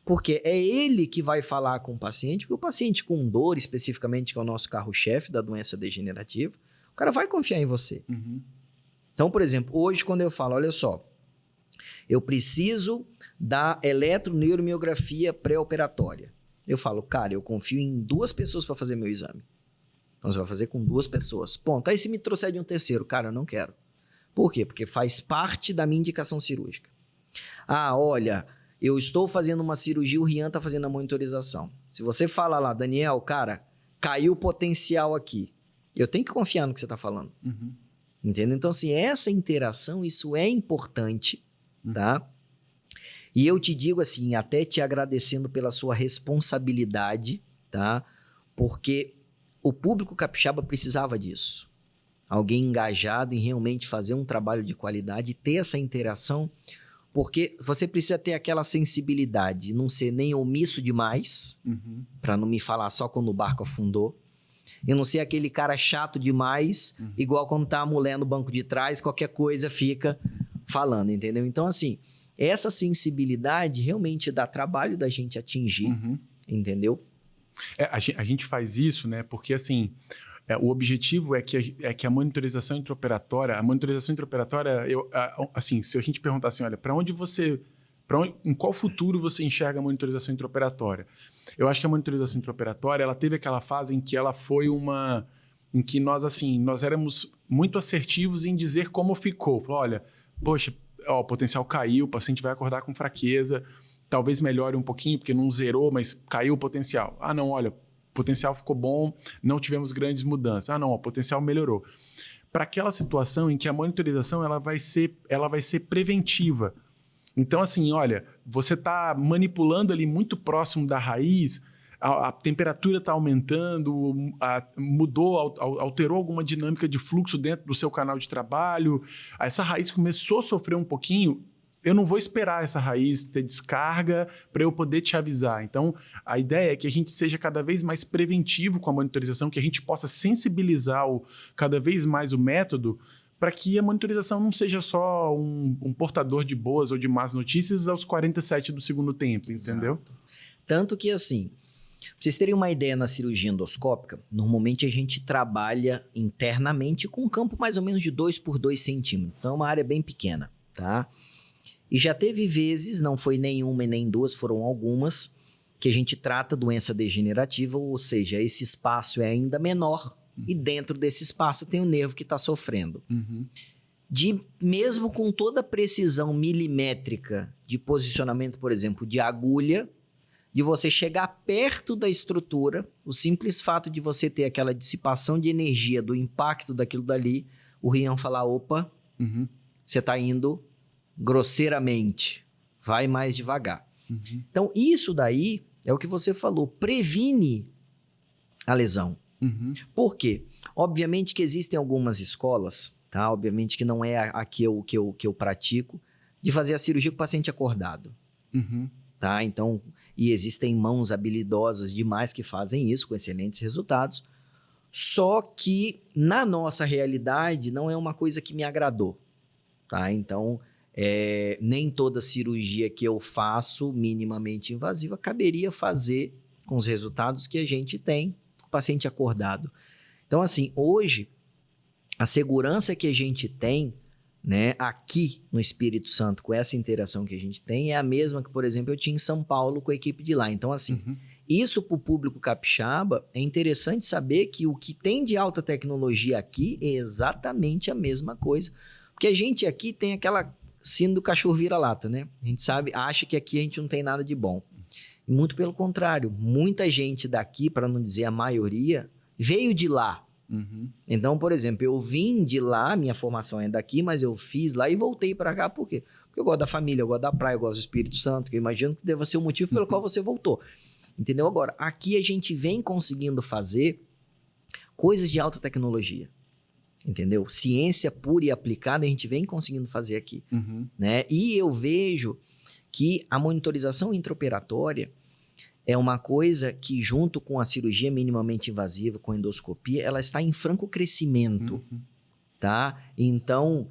porque é ele que vai falar com o paciente, porque o paciente com dor, especificamente, que é o nosso carro-chefe da doença degenerativa, o cara vai confiar em você. Então, por exemplo, hoje quando eu falo, olha só, eu preciso da eletroneuromiografia pré-operatória. Eu falo, cara, eu confio em 2 pessoas para fazer meu exame. Então, você vai fazer com 2 pessoas. Ponto. Aí se me trouxer de um terceiro, cara, eu não quero. Por quê? Porque faz parte da minha indicação cirúrgica. Ah, olha, eu estou fazendo uma cirurgia, o Rian está fazendo a monitorização. Se você fala lá, Daniel, cara, caiu o potencial aqui. Eu tenho que confiar no que você está falando. Entendeu? Então, assim, essa interação, isso é importante, tá? E eu te digo assim, até te agradecendo pela sua responsabilidade, tá? Porque o público capixaba precisava disso. Alguém engajado em realmente fazer um trabalho de qualidade, ter essa interação, porque você precisa ter aquela sensibilidade, não ser nem omisso demais, para não me falar só quando o barco afundou, e não ser aquele cara chato demais, igual quando tá a mulher no banco de trás, qualquer coisa fica falando, entendeu? Então, assim, essa sensibilidade realmente dá trabalho da gente atingir, entendeu? A gente faz isso, né? Porque, assim, o objetivo é que a monitorização intraoperatória... assim, se a gente perguntar assim, olha, em qual futuro você enxerga a monitorização intraoperatória? Eu acho que a monitorização intraoperatória, ela teve aquela fase em que ela foi em que nós éramos muito assertivos em dizer como ficou. Falou, olha, poxa, o potencial caiu, o paciente vai acordar com fraqueza, talvez melhore um pouquinho, porque não zerou, mas caiu o potencial. Ah, não, olha, o potencial ficou bom, não tivemos grandes mudanças. Ah, não, o potencial melhorou. Para aquela situação em que a monitorização ela vai ser preventiva. Então, assim, olha, você está manipulando ali muito próximo da raiz, a temperatura está aumentando, alterou alguma dinâmica de fluxo dentro do seu canal de trabalho, essa raiz começou a sofrer um pouquinho, eu não vou esperar essa raiz ter descarga para eu poder te avisar. Então, a ideia é que a gente seja cada vez mais preventivo com a monitorização, que a gente possa sensibilizar cada vez mais o método, para que a monitorização não seja só um portador de boas ou de más notícias aos 47 do segundo tempo, entendeu? Exato. Tanto que, assim, pra vocês terem uma ideia na cirurgia endoscópica, normalmente a gente trabalha internamente com um campo mais ou menos de 2 por 2 centímetros. Então, é uma área bem pequena, tá? E já teve vezes, não foi nenhuma e nem 2, foram algumas, que a gente trata doença degenerativa, ou seja, esse espaço é ainda menor, e dentro desse espaço tem o nervo que está sofrendo. Mesmo com toda a precisão milimétrica de posicionamento, por exemplo, de agulha, de você chegar perto da estrutura, o simples fato de você ter aquela dissipação de energia do impacto daquilo dali, o Rian falar, opa, você está indo grosseiramente, vai mais devagar. Então, isso daí é o que você falou, previne a lesão. Por quê? Obviamente que existem algumas escolas, tá? Obviamente que não é a que eu pratico, de fazer a cirurgia com o paciente acordado, tá? Então, e existem mãos habilidosas demais que fazem isso com excelentes resultados. Só que na nossa realidade não é uma coisa que me agradou, tá? Então, nem toda cirurgia que eu faço minimamente invasiva caberia fazer com os resultados que a gente tem com o paciente acordado. Então, assim, hoje, a segurança que a gente tem, né, aqui no Espírito Santo, com essa interação que a gente tem, é a mesma que, por exemplo, eu tinha em São Paulo com a equipe de lá. Então, assim, isso para o público capixaba é interessante saber que o que tem de alta tecnologia aqui é exatamente a mesma coisa. Porque a gente aqui tem aquela síndrome do cachorro vira-lata, né? A gente sabe, acha que aqui a gente não tem nada de bom. E muito pelo contrário, muita gente daqui, para não dizer a maioria, veio de lá. Então, por exemplo, eu vim de lá, minha formação é daqui, mas eu fiz lá e voltei para cá. Por quê? Porque eu gosto da família, eu gosto da praia, eu gosto do Espírito Santo, que eu imagino que deva ser o motivo pelo qual você voltou. Entendeu? Agora, aqui a gente vem conseguindo fazer coisas de alta tecnologia. Entendeu? Ciência pura e aplicada a gente vem conseguindo fazer aqui. Né? E eu vejo que a monitorização intraoperatória é uma coisa que, junto com a cirurgia minimamente invasiva, com a endoscopia, ela está em franco crescimento, tá? Então,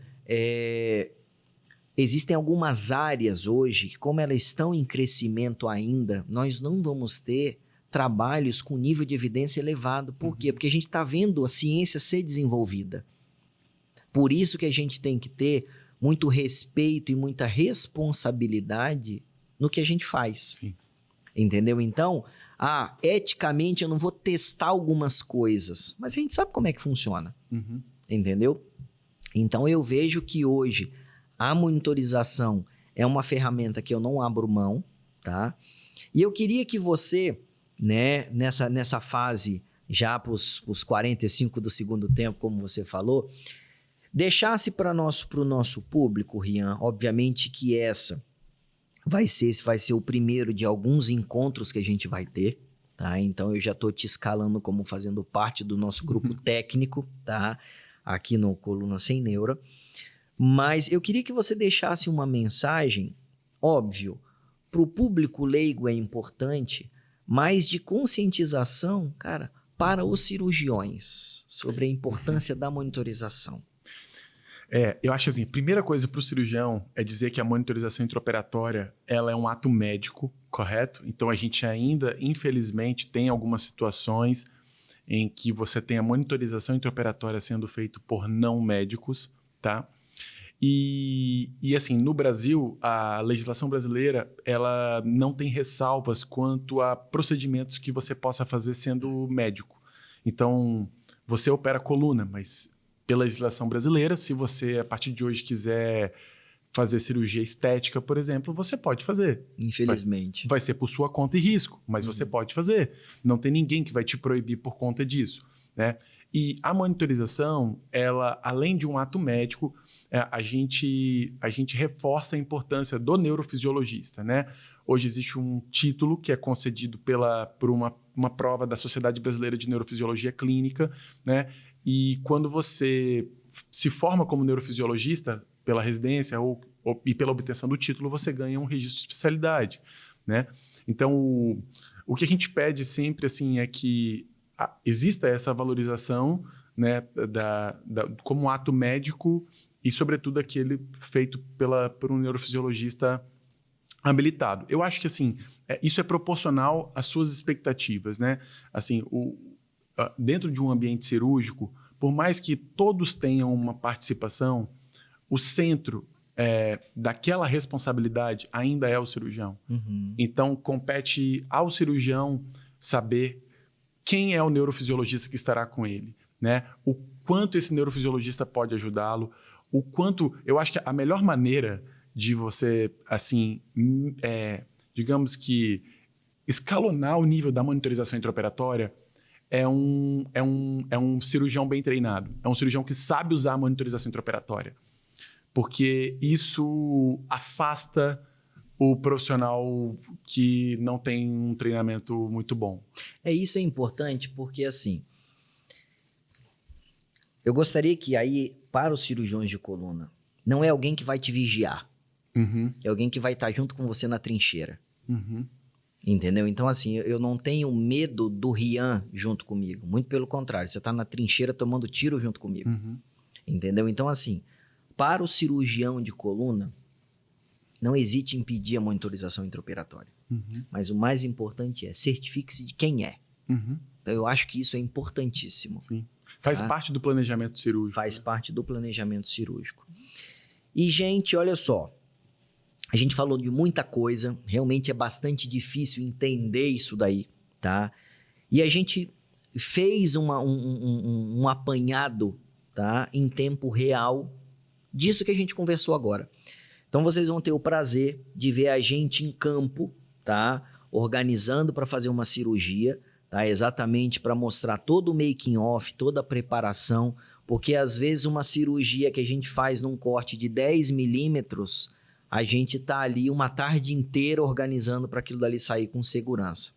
existem algumas áreas hoje que, como elas estão em crescimento ainda, nós não vamos ter trabalhos com nível de evidência elevado. Por quê? Porque a gente está vendo a ciência ser desenvolvida. Por isso que a gente tem que ter muito respeito e muita responsabilidade no que a gente faz. Sim. Entendeu? Então, eticamente eu não vou testar algumas coisas, mas a gente sabe como é que funciona. Entendeu? Então, eu vejo que hoje a monitorização é uma ferramenta que eu não abro mão, tá? E eu queria que você, né, nessa fase, já para os 45 do segundo tempo, como você falou, deixasse para o nosso público, Rian, obviamente que essa vai ser o primeiro de alguns encontros que a gente vai ter, tá? Então eu já estou te escalando como fazendo parte do nosso grupo técnico, tá? Aqui no Coluna Sem Neura. Mas eu queria que você deixasse uma mensagem, óbvio, para o público leigo é importante, mas de conscientização, cara, para os cirurgiões sobre a importância da monitorização. Eu acho assim, a primeira coisa para o cirurgião é dizer que a monitorização intraoperatória ela é um ato médico, correto? Então, a gente ainda, infelizmente, tem algumas situações em que você tem a monitorização intraoperatória sendo feita por não médicos, tá? E assim, no Brasil, a legislação brasileira, ela não tem ressalvas quanto a procedimentos que você possa fazer sendo médico. Então, você opera a coluna, mas pela legislação brasileira, se você, a partir de hoje, quiser fazer cirurgia estética, por exemplo, você pode fazer. Infelizmente. Vai ser por sua conta e risco, mas você pode fazer. Não tem ninguém que vai te proibir por conta disso, né? E a monitorização, ela, além de um ato médico, a gente reforça a importância do neurofisiologista, né? Hoje existe um título que é concedido por uma prova da Sociedade Brasileira de Neurofisiologia Clínica, né? E quando você se forma como neurofisiologista pela residência e pela obtenção do título, você ganha um registro de especialidade, né? Então, o que a gente pede sempre assim, é que exista essa valorização, né, como ato médico e, sobretudo, aquele feito por um neurofisiologista habilitado. Eu acho que assim, isso é proporcional às suas expectativas, né? Assim, dentro de um ambiente cirúrgico, por mais que todos tenham uma participação, o centro daquela responsabilidade ainda é o cirurgião. Então, compete ao cirurgião saber quem é o neurofisiologista que estará com ele, né? O quanto esse neurofisiologista pode ajudá-lo, o quanto... Eu acho que a melhor maneira de você, assim, digamos que escalonar o nível da monitorização intraoperatória é um cirurgião bem treinado. É um cirurgião que sabe usar a monitorização intraoperatória. Porque isso afasta o profissional que não tem um treinamento muito bom. Isso é importante porque, assim, Eu gostaria que aí, para os cirurgiões de coluna, não é alguém que vai te vigiar. É alguém que vai estar junto com você na trincheira. Entendeu? Então, assim, eu não tenho medo do Rian junto comigo. Muito pelo contrário, você está na trincheira tomando tiro junto comigo. Entendeu? Então, assim, para o cirurgião de coluna, não existe impedir a monitorização intraoperatória. Mas o mais importante é certifique-se de quem é. Então, eu acho que isso é importantíssimo. Sim. Faz parte do planejamento cirúrgico. Faz parte do planejamento cirúrgico. E, gente, olha só. A gente falou de muita coisa. Realmente é bastante difícil entender isso daí, tá? E a gente fez um apanhado, tá? Em tempo real disso que a gente conversou agora. Então, vocês vão ter o prazer de ver a gente em campo, tá? Organizando para fazer uma cirurgia, tá? Exatamente para mostrar todo o making off, toda a preparação, porque às vezes uma cirurgia que a gente faz num corte de 10 milímetros, a gente tá ali uma tarde inteira organizando para aquilo dali sair com segurança.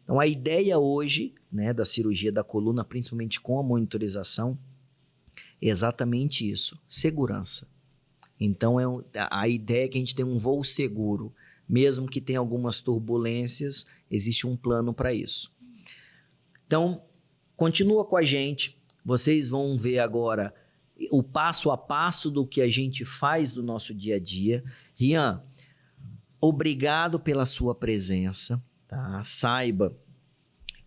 Então, a ideia hoje, né, da cirurgia da coluna, principalmente com a monitorização, é exatamente isso, segurança. Então, a ideia é que a gente tenha um voo seguro. Mesmo que tenha algumas turbulências, existe um plano para isso. Então, continua com a gente. Vocês vão ver agora o passo a passo do que a gente faz do nosso dia a dia. Rian, obrigado pela sua presença. Tá? Saiba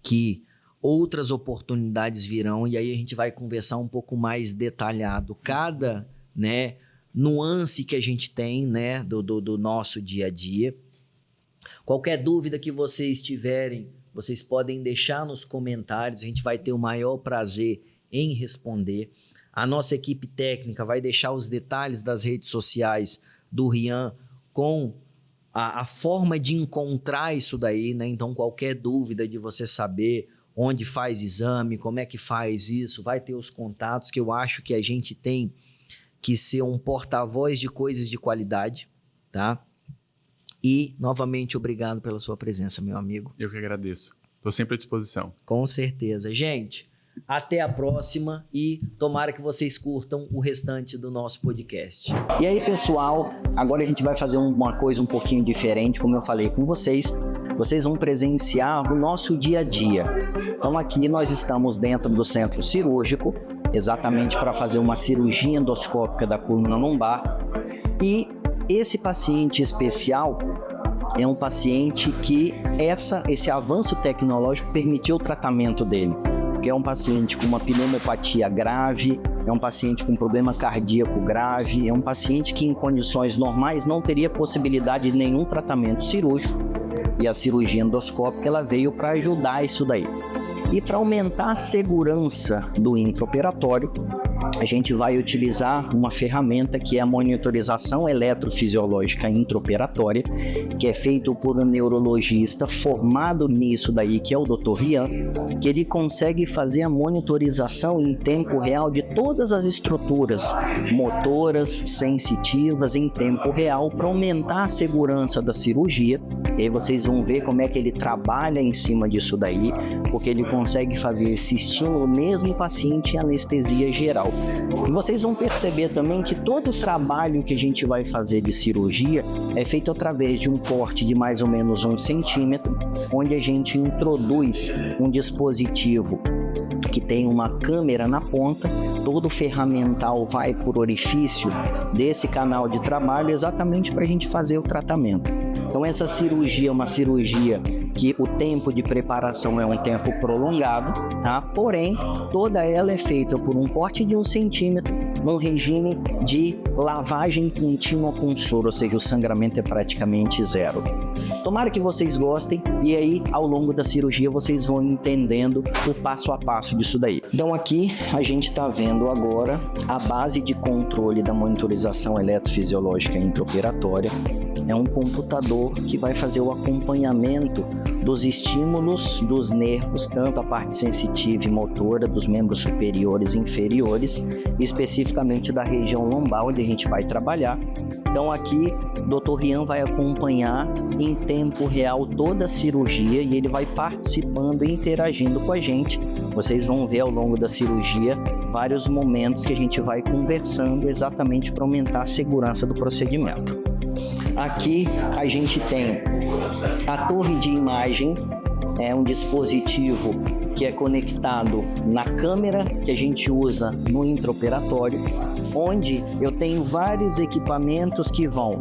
que outras oportunidades virão e aí a gente vai conversar um pouco mais detalhado. Cada, né, nuance que a gente tem, né, do nosso dia a dia. Qualquer dúvida que vocês tiverem, vocês podem deixar nos comentários, a gente vai ter o maior prazer em responder. A nossa equipe técnica vai deixar os detalhes das redes sociais do Rian com a forma de encontrar isso daí, né? Então, qualquer dúvida de você saber onde faz exame, como é que faz isso, vai ter os contatos, que eu acho que a gente tem que ser um porta-voz de coisas de qualidade, tá? E, novamente, obrigado pela sua presença, meu amigo. Eu que agradeço. Estou sempre à disposição. Com certeza. Gente, até a próxima e tomara que vocês curtam o restante do nosso podcast. E aí, pessoal, agora a gente vai fazer uma coisa um pouquinho diferente, como eu falei com vocês. Vocês vão presenciar o nosso dia a dia. Então, aqui nós estamos dentro do centro cirúrgico, exatamente para fazer uma cirurgia endoscópica da coluna lombar. E esse paciente especial é um paciente que esse avanço tecnológico permitiu o tratamento dele. Porque é um paciente com uma pneumopatia grave, é um paciente com problema cardíaco grave, é um paciente que em condições normais não teria possibilidade de nenhum tratamento cirúrgico. E a cirurgia endoscópica ela veio para ajudar isso daí. E para aumentar a segurança do intraoperatório, a gente vai utilizar uma ferramenta que é a monitorização eletrofisiológica intraoperatória, que é feito por um neurologista formado nisso daí, que é o Dr. Rian, que ele consegue fazer a monitorização em tempo real de todas as estruturas motoras, sensitivas, em tempo real, para aumentar a segurança da cirurgia. E aí vocês vão ver como é que ele trabalha em cima disso daí, porque ele consegue fazer esse estímulo mesmo no paciente em anestesia geral. E vocês vão perceber também que todo o trabalho que a gente vai fazer de cirurgia é feito através de um corte de mais ou menos 1 centímetro, onde a gente introduz um dispositivo que tem uma câmera na ponta, todo o ferramental vai por orifício desse canal de trabalho exatamente para a gente fazer o tratamento. Então essa cirurgia é uma cirurgia que o tempo de preparação é um tempo prolongado, tá? Porém, toda ela é feita por um corte de 1 centímetro num regime de lavagem contínua com soro, ou seja, o sangramento é praticamente zero. Tomara que vocês gostem e aí, ao longo da cirurgia, vocês vão entendendo o passo a passo disso daí. Então aqui a gente está vendo agora a base de controle da monitorização eletrofisiológica intraoperatória. É um computador que vai fazer o acompanhamento dos estímulos dos nervos, tanto a parte sensitiva e motora dos membros superiores e inferiores, especificamente da região lombar, onde a gente vai trabalhar. Então aqui o Dr. Rian vai acompanhar em tempo real toda a cirurgia e ele vai participando e interagindo com a gente. Vocês vão ver ao longo da cirurgia vários momentos que a gente vai conversando exatamente para aumentar a segurança do procedimento. Aqui a gente tem a torre de imagem, é um dispositivo que é conectado na câmera que a gente usa no intraoperatório, onde eu tenho vários equipamentos que vão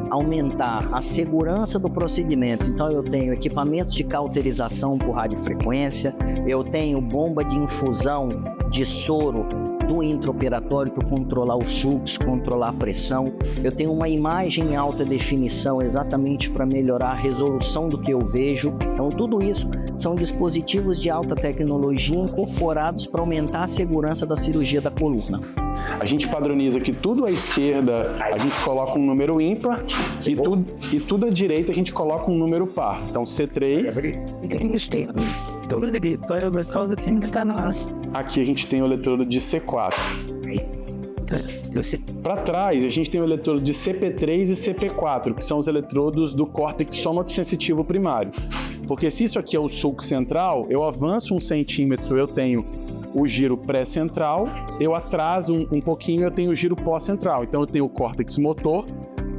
aumentar a segurança do procedimento. Então eu tenho equipamentos de cauterização por radiofrequência, eu tenho bomba de infusão de soro do intraoperatório para controlar o fluxo, controlar a pressão. Eu tenho uma imagem em alta definição exatamente para melhorar a resolução do que eu vejo. Então tudo isso são dispositivos de alta tecnologia incorporados para aumentar a segurança da cirurgia da coluna. A gente padroniza que tudo à esquerda a gente coloca um número ímpar e tudo à direita a gente coloca um número par. Então C3. Aqui a gente tem o eletrodo de C4. Para trás a gente tem o eletrodo de CP3 e CP4, que são os eletrodos do córtex somatosensitivo primário. Porque se isso aqui é o sulco central, eu avanço 1 centímetro, eu tenho o giro pré-central, eu atraso um pouquinho, eu tenho o giro pós-central. Então eu tenho o córtex motor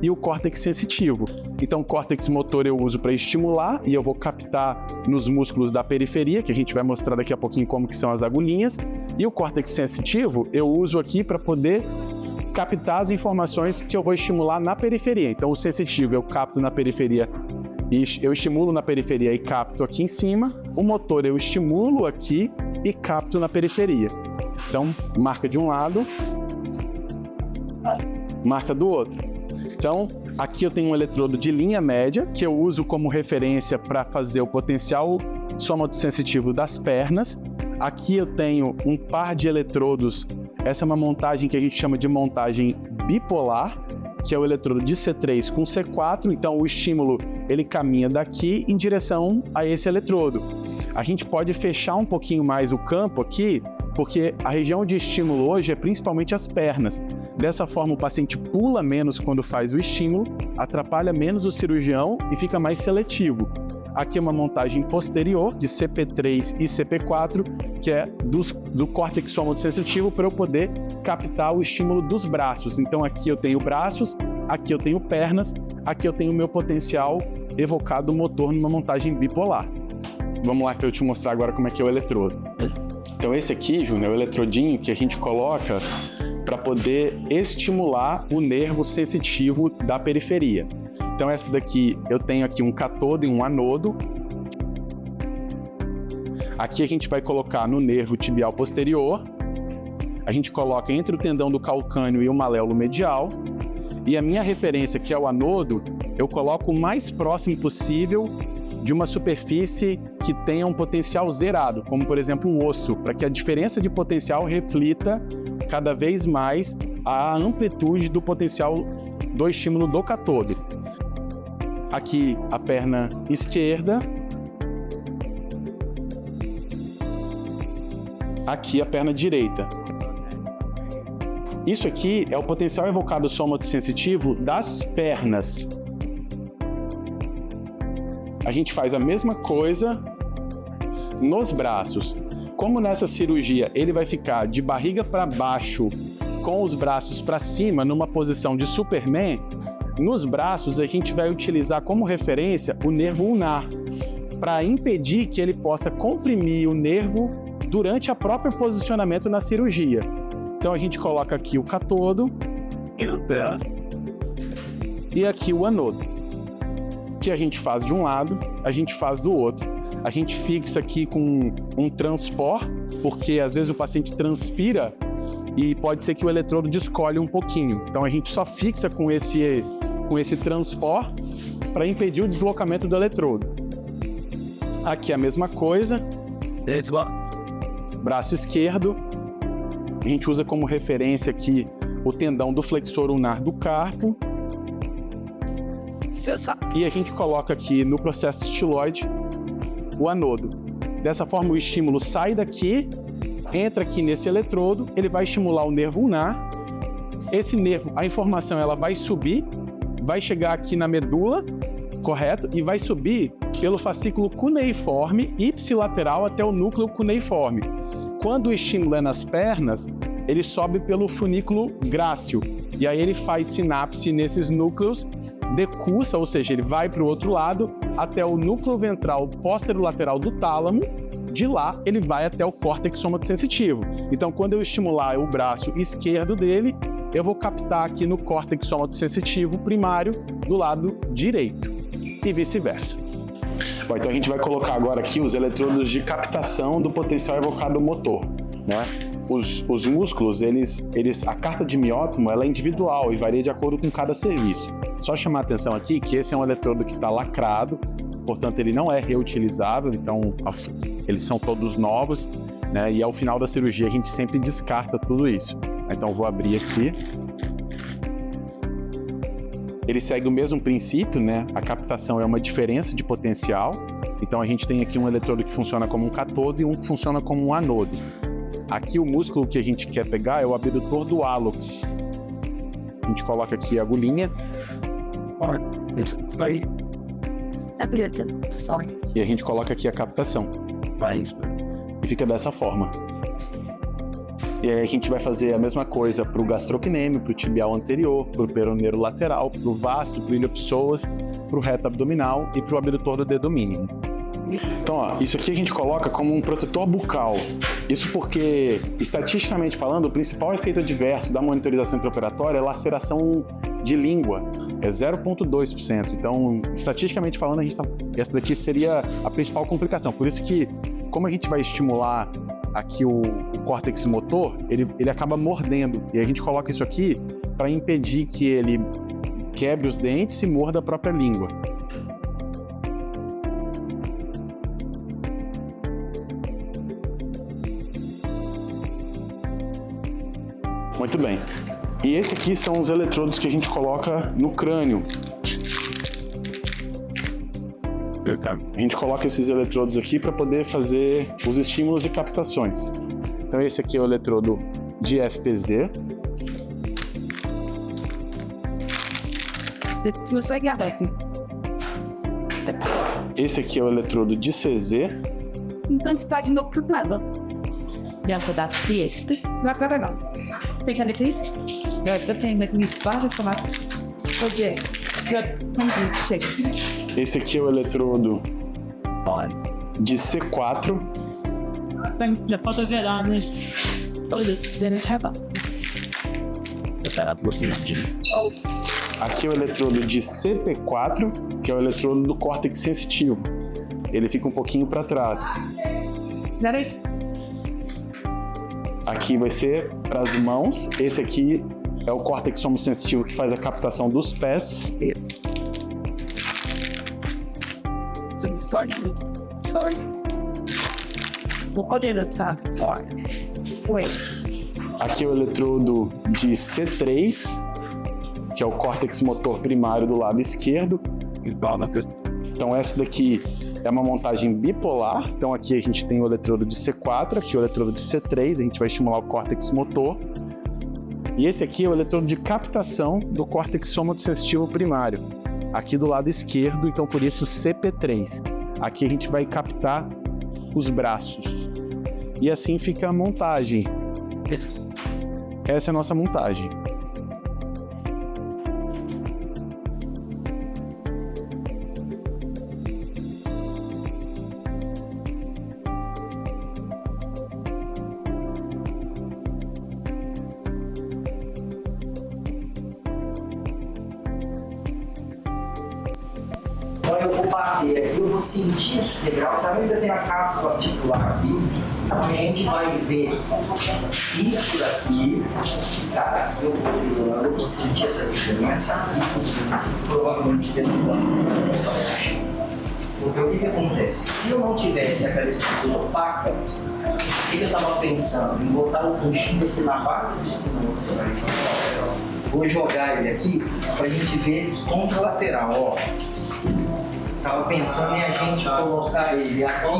e o córtex sensitivo. Então o córtex motor eu uso para estimular e eu vou captar nos músculos da periferia, que a gente vai mostrar daqui a pouquinho como que são as agulhinhas. E o córtex sensitivo eu uso aqui para poder captar as informações que eu vou estimular na periferia. Então o sensitivo eu capto na periferia e eu estimulo na periferia e capto aqui em cima. O motor eu estimulo aqui e capto na periferia. Então, marca de um lado, marca do outro. Então, aqui eu tenho um eletrodo de linha média, que eu uso como referência para fazer o potencial somatosensitivo das pernas. Aqui eu tenho um par de eletrodos, essa é uma montagem que a gente chama de montagem bipolar, que é o eletrodo de C3 com C4, então o estímulo ele caminha daqui em direção a esse eletrodo. A gente pode fechar um pouquinho mais o campo aqui, porque a região de estímulo hoje é principalmente as pernas. Dessa forma, o paciente pula menos quando faz o estímulo, atrapalha menos o cirurgião e fica mais seletivo. Aqui é uma montagem posterior de CP3 e CP4, que é do córtex somatosensitivo, para eu poder captar o estímulo dos braços. Então aqui eu tenho braços, aqui eu tenho pernas, aqui eu tenho o meu potencial evocado motor numa montagem bipolar. Vamos lá que eu te mostrar agora como é que é o eletrodo. Então esse aqui, Júnior, é o eletrodinho que a gente coloca para poder estimular o nervo sensitivo da periferia. Então essa daqui, eu tenho aqui um cátodo e um anodo. Aqui a gente vai colocar no nervo tibial posterior. A gente coloca entre o tendão do calcâneo e o maléolo medial. E a minha referência, que é o anodo, eu coloco o mais próximo possível de uma superfície que tenha um potencial zerado, como por exemplo o osso, para que a diferença de potencial reflita cada vez mais a amplitude do potencial do estímulo do cátodo. Aqui a perna esquerda, aqui a perna direita. Isso aqui é o potencial evocado somatosensitivo das pernas. A gente faz a mesma coisa nos braços. Como nessa cirurgia ele vai ficar de barriga para baixo, com os braços para cima, numa posição de Superman, nos braços a gente vai utilizar como referência o nervo ulnar, para impedir que ele possa comprimir o nervo durante o próprio posicionamento na cirurgia. Então a gente coloca aqui o cátodo e aqui o anodo, que a gente faz de um lado, a gente faz do outro. A gente fixa aqui com um transpor, porque às vezes o paciente transpira e pode ser que o eletrodo descolhe um pouquinho. Então a gente só fixa com esse transpor para impedir o deslocamento do eletrodo. Aqui a mesma coisa. Braço esquerdo. A gente usa como referência aqui o tendão do flexor ulnar do carpo. E a gente coloca aqui no processo estiloide o anodo. Dessa forma o estímulo sai daqui, entra aqui nesse eletrodo, ele vai estimular o nervo ulnar. Esse nervo, a informação ela vai subir, vai chegar aqui na medula, correto? E vai subir pelo fascículo cuneiforme ipsilateral até o núcleo cuneiforme. Quando o estímulo é nas pernas, ele sobe pelo funículo grácil. E aí ele faz sinapse nesses núcleos, decursa, ou seja, ele vai para o outro lado até o núcleo ventral posterolateral do tálamo. De lá, ele vai até o córtex somatosensitivo. Então, quando eu estimular o braço esquerdo dele, eu vou captar aqui no córtex somatosensitivo primário do lado direito e vice-versa. Bom, então a gente vai colocar agora aqui os eletrodos de captação do potencial evocado motor, né? Os músculos, a carta de miótomo, ela é individual e varia de acordo com cada serviço. Só chamar a atenção aqui que esse é um eletrodo que está lacrado, portanto ele não é reutilizável, então eles são todos novos, né? E ao final da cirurgia a gente sempre descarta tudo isso. Então vou abrir aqui. Ele segue o mesmo princípio, né? A captação é uma diferença de potencial. Então a gente tem aqui um eletrodo que funciona como um cátodo e um que funciona como um anodo. Aqui o músculo que a gente quer pegar é o abdutor do hálux. A gente coloca aqui a agulhinha. E a gente coloca aqui a captação. E fica dessa forma. E aí a gente vai fazer a mesma coisa para o gastrocnêmio, para o tibial anterior, para o peroneiro lateral, para o vasto, para o iliopsoas, para o reto abdominal e para o abdutor do dedo mínimo. Então, ó, isso aqui a gente coloca como um protetor bucal. Isso porque, estatisticamente falando, o principal efeito adverso da monitorização intraoperatória é laceração de língua. É 0,2%. Então, estatisticamente falando, essa daqui seria a principal complicação. Por isso que, como a gente vai estimular aqui o córtex motor, ele acaba mordendo. E a gente coloca isso aqui para impedir que ele quebre os dentes e morda a própria língua. Muito bem. E esse aqui são os eletrodos que a gente coloca no crânio. A gente coloca esses eletrodos aqui para poder fazer os estímulos e captações. Então esse aqui é o eletrodo de FPZ. Esse aqui é o eletrodo de CZ. Então você pode ir no outro lado. Já vou dar este. Não agora não. Tem a lista? Eu tenho mais um espaço para tomar. Ok. Chega. Esse aqui é o eletrodo de C4. Já falta gerar, né? Aqui é o eletrodo de CP4, que é o eletrodo do córtex sensitivo. Ele fica um pouquinho para trás. Aqui vai ser para as mãos. Esse aqui é o córtex somatosensitivo que faz a captação dos pés. Aqui é o eletrodo de C3, que é o córtex motor primário do lado esquerdo. Então essa daqui é uma montagem bipolar. Então aqui a gente tem o eletrodo de C4, aqui o eletrodo de C3, a gente vai estimular o córtex motor. E esse aqui é o eletrodo de captação do córtex somatosensitivo primário, aqui do lado esquerdo, então por isso CP3. Aqui a gente vai captar os braços. E assim fica a montagem. Essa é a nossa montagem. Eu vou bater aqui, eu vou sentir esse integral, tá vendo que tem a cápsula articular aqui, então a gente vai ver isso daqui, cara, eu vou sentir essa diferença aqui, provavelmente dentro da porque o que acontece? Se eu não tivesse aquela estrutura opaca, o que eu estava pensando? Em botar o puxinho aqui na base do espinho. Vou jogar ele aqui para a gente ver contralateral, ó. Tava pensando em a gente colocar ele aqui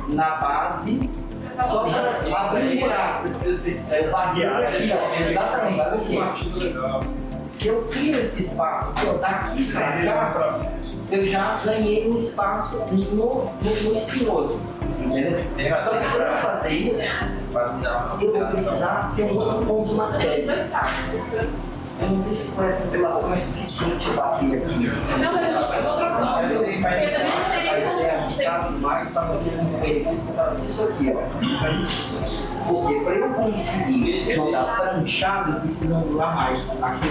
na base, só para abrir o buraco. Eu barrei aqui, ó. Exatamente. Por quê? Se eu crio esse espaço daqui para cá, eu já ganhei um espaço no espinhoso. Entendeu? Só que para eu fazer isso, eu vou precisar ter um outro ponto matéria. Eu não sei se por essa relação é suficiente eu bater aqui. Não, mas eu vou trocar. Vai ser arriscado demais para não ter um benefício por causa disso aqui, ó. Porque para eu conseguir jogar pranchado, eu preciso angular mais aqui.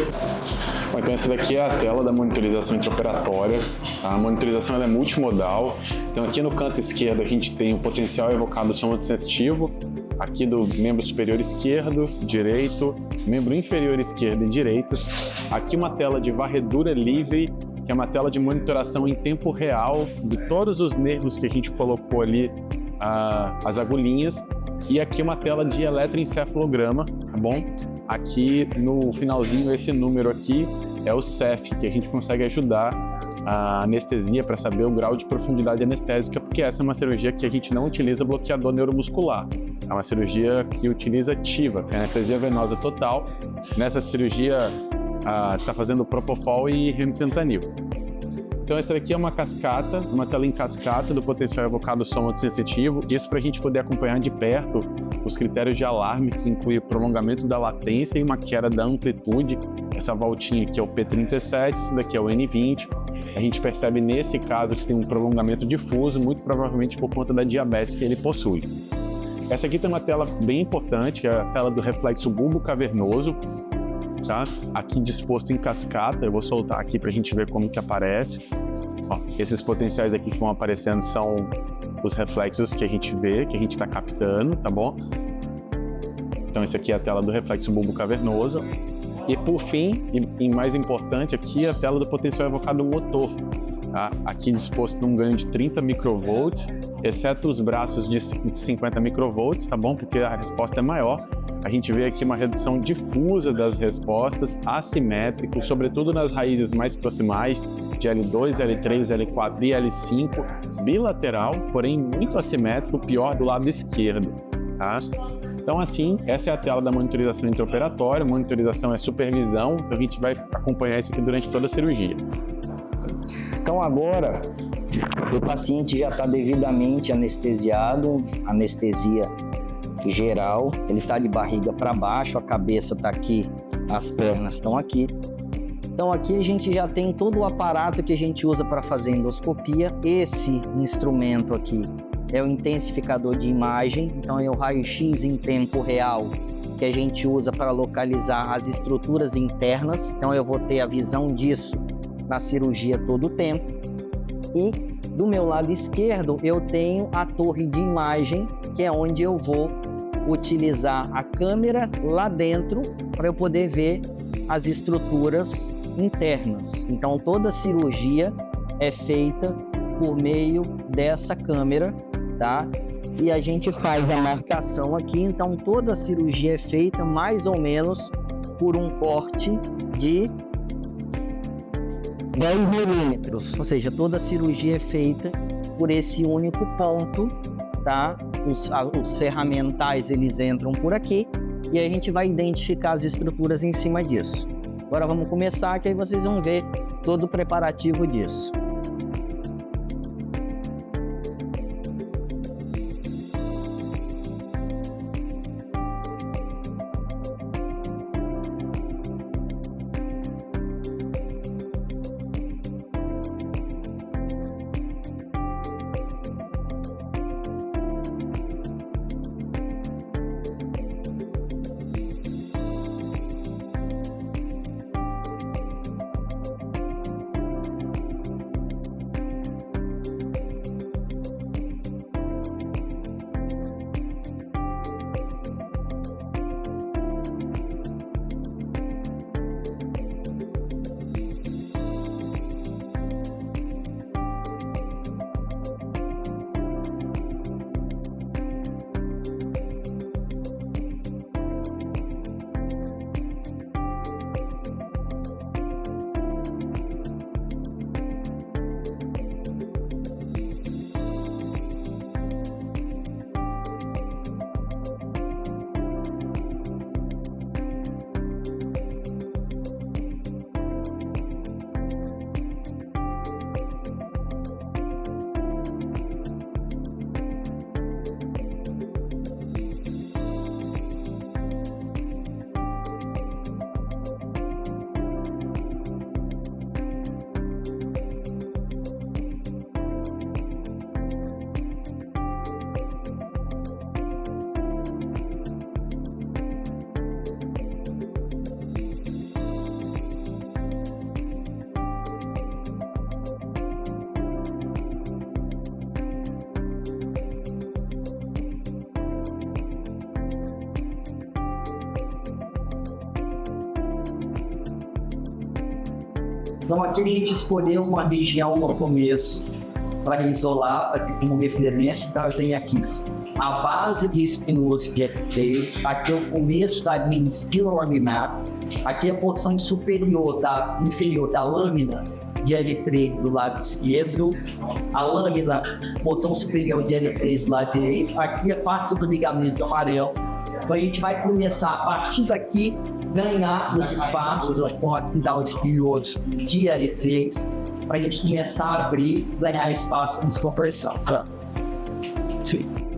Bom, então essa daqui é a tela da monitorização intraoperatória. A monitorização ela é multimodal. Então aqui no canto esquerdo a gente tem o potencial evocado somatosensitivo, aqui do membro superior esquerdo, direito, membro inferior esquerdo e direito. Aqui uma tela de varredura livre, que é uma tela de monitoração em tempo real de todos os nervos que a gente colocou ali, as agulhinhas. E aqui uma tela de eletroencefalograma, tá bom? Aqui no finalzinho, esse número aqui é o CEF, que a gente consegue ajudar a anestesia para saber o grau de profundidade anestésica, porque essa é uma cirurgia que a gente não utiliza bloqueador neuromuscular. É uma cirurgia que utiliza TIVA, que é anestesia venosa total. Nessa cirurgia, está fazendo Propofol e remifentanil. Então essa daqui é uma cascata, uma tela em cascata do potencial evocado somatosensitivo. Isso para a gente poder acompanhar de perto os critérios de alarme, que inclui o prolongamento da latência e uma queda da amplitude. Essa voltinha aqui é o P37, esse daqui é o N20. A gente percebe nesse caso que tem um prolongamento difuso, muito provavelmente por conta da diabetes que ele possui. Essa aqui tem uma tela bem importante, que é a tela do reflexo bulbo cavernoso. Tá? Aqui disposto em cascata, eu vou soltar aqui para a gente ver como que aparece. Ó, esses potenciais aqui que vão aparecendo são os reflexos que a gente vê, que a gente está captando, tá bom? Então esse aqui é a tela do reflexo bulbo cavernoso. E por fim, e mais importante, aqui é a tela do potencial evocado motor. Tá? Aqui disposto num ganho de 30 microvolts, exceto os braços de 50 microvolts, tá bom? Porque a resposta é maior. A gente vê aqui uma redução difusa das respostas, assimétrico, sobretudo nas raízes mais proximais, de L2, L3, L4 e L5, bilateral, porém muito assimétrico, pior do lado esquerdo, tá? Então, assim, essa é a tela da monitorização intraoperatória. Monitorização é supervisão, então a gente vai acompanhar isso aqui durante toda a cirurgia. Então agora, o paciente já está devidamente anestesiado, anestesia geral, ele está de barriga para baixo, a cabeça está aqui, as pernas estão aqui. Então aqui a gente já tem todo o aparato que a gente usa para fazer endoscopia. Esse instrumento aqui é o intensificador de imagem, então é o raio-x em tempo real que a gente usa para localizar as estruturas internas. Então eu vou ter a visão disso na cirurgia todo o tempo. E do meu lado esquerdo eu tenho a torre de imagem, que é onde eu vou utilizar a câmera lá dentro para eu poder ver as estruturas internas. Então toda cirurgia é feita por meio dessa câmera, tá? E a gente faz a marcação aqui, então toda cirurgia é feita mais ou menos por um corte de 10 milímetros, ou seja, toda cirurgia é feita por esse único ponto, tá? Os ferramentais, eles entram por aqui e a gente vai identificar as estruturas em cima disso. Agora vamos começar, que aí vocês vão ver todo o preparativo disso. Então aqui a gente escolheu uma região no começo para isolar, aqui como referência, então eu tenho aqui a base de espinhoso de L3, aqui é o começo da linha esquilolaminar, aqui é a porção inferior da lâmina de L3 do lado esquerdo, a lâmina, porção superior de L3 do lado direito, aqui é parte do ligamento amarelo. Então a gente vai começar a partir daqui ganhar os espaços aqui da espinhoso de L3 para a gente começar a abrir, ganhar espaço de descompressão. Sim.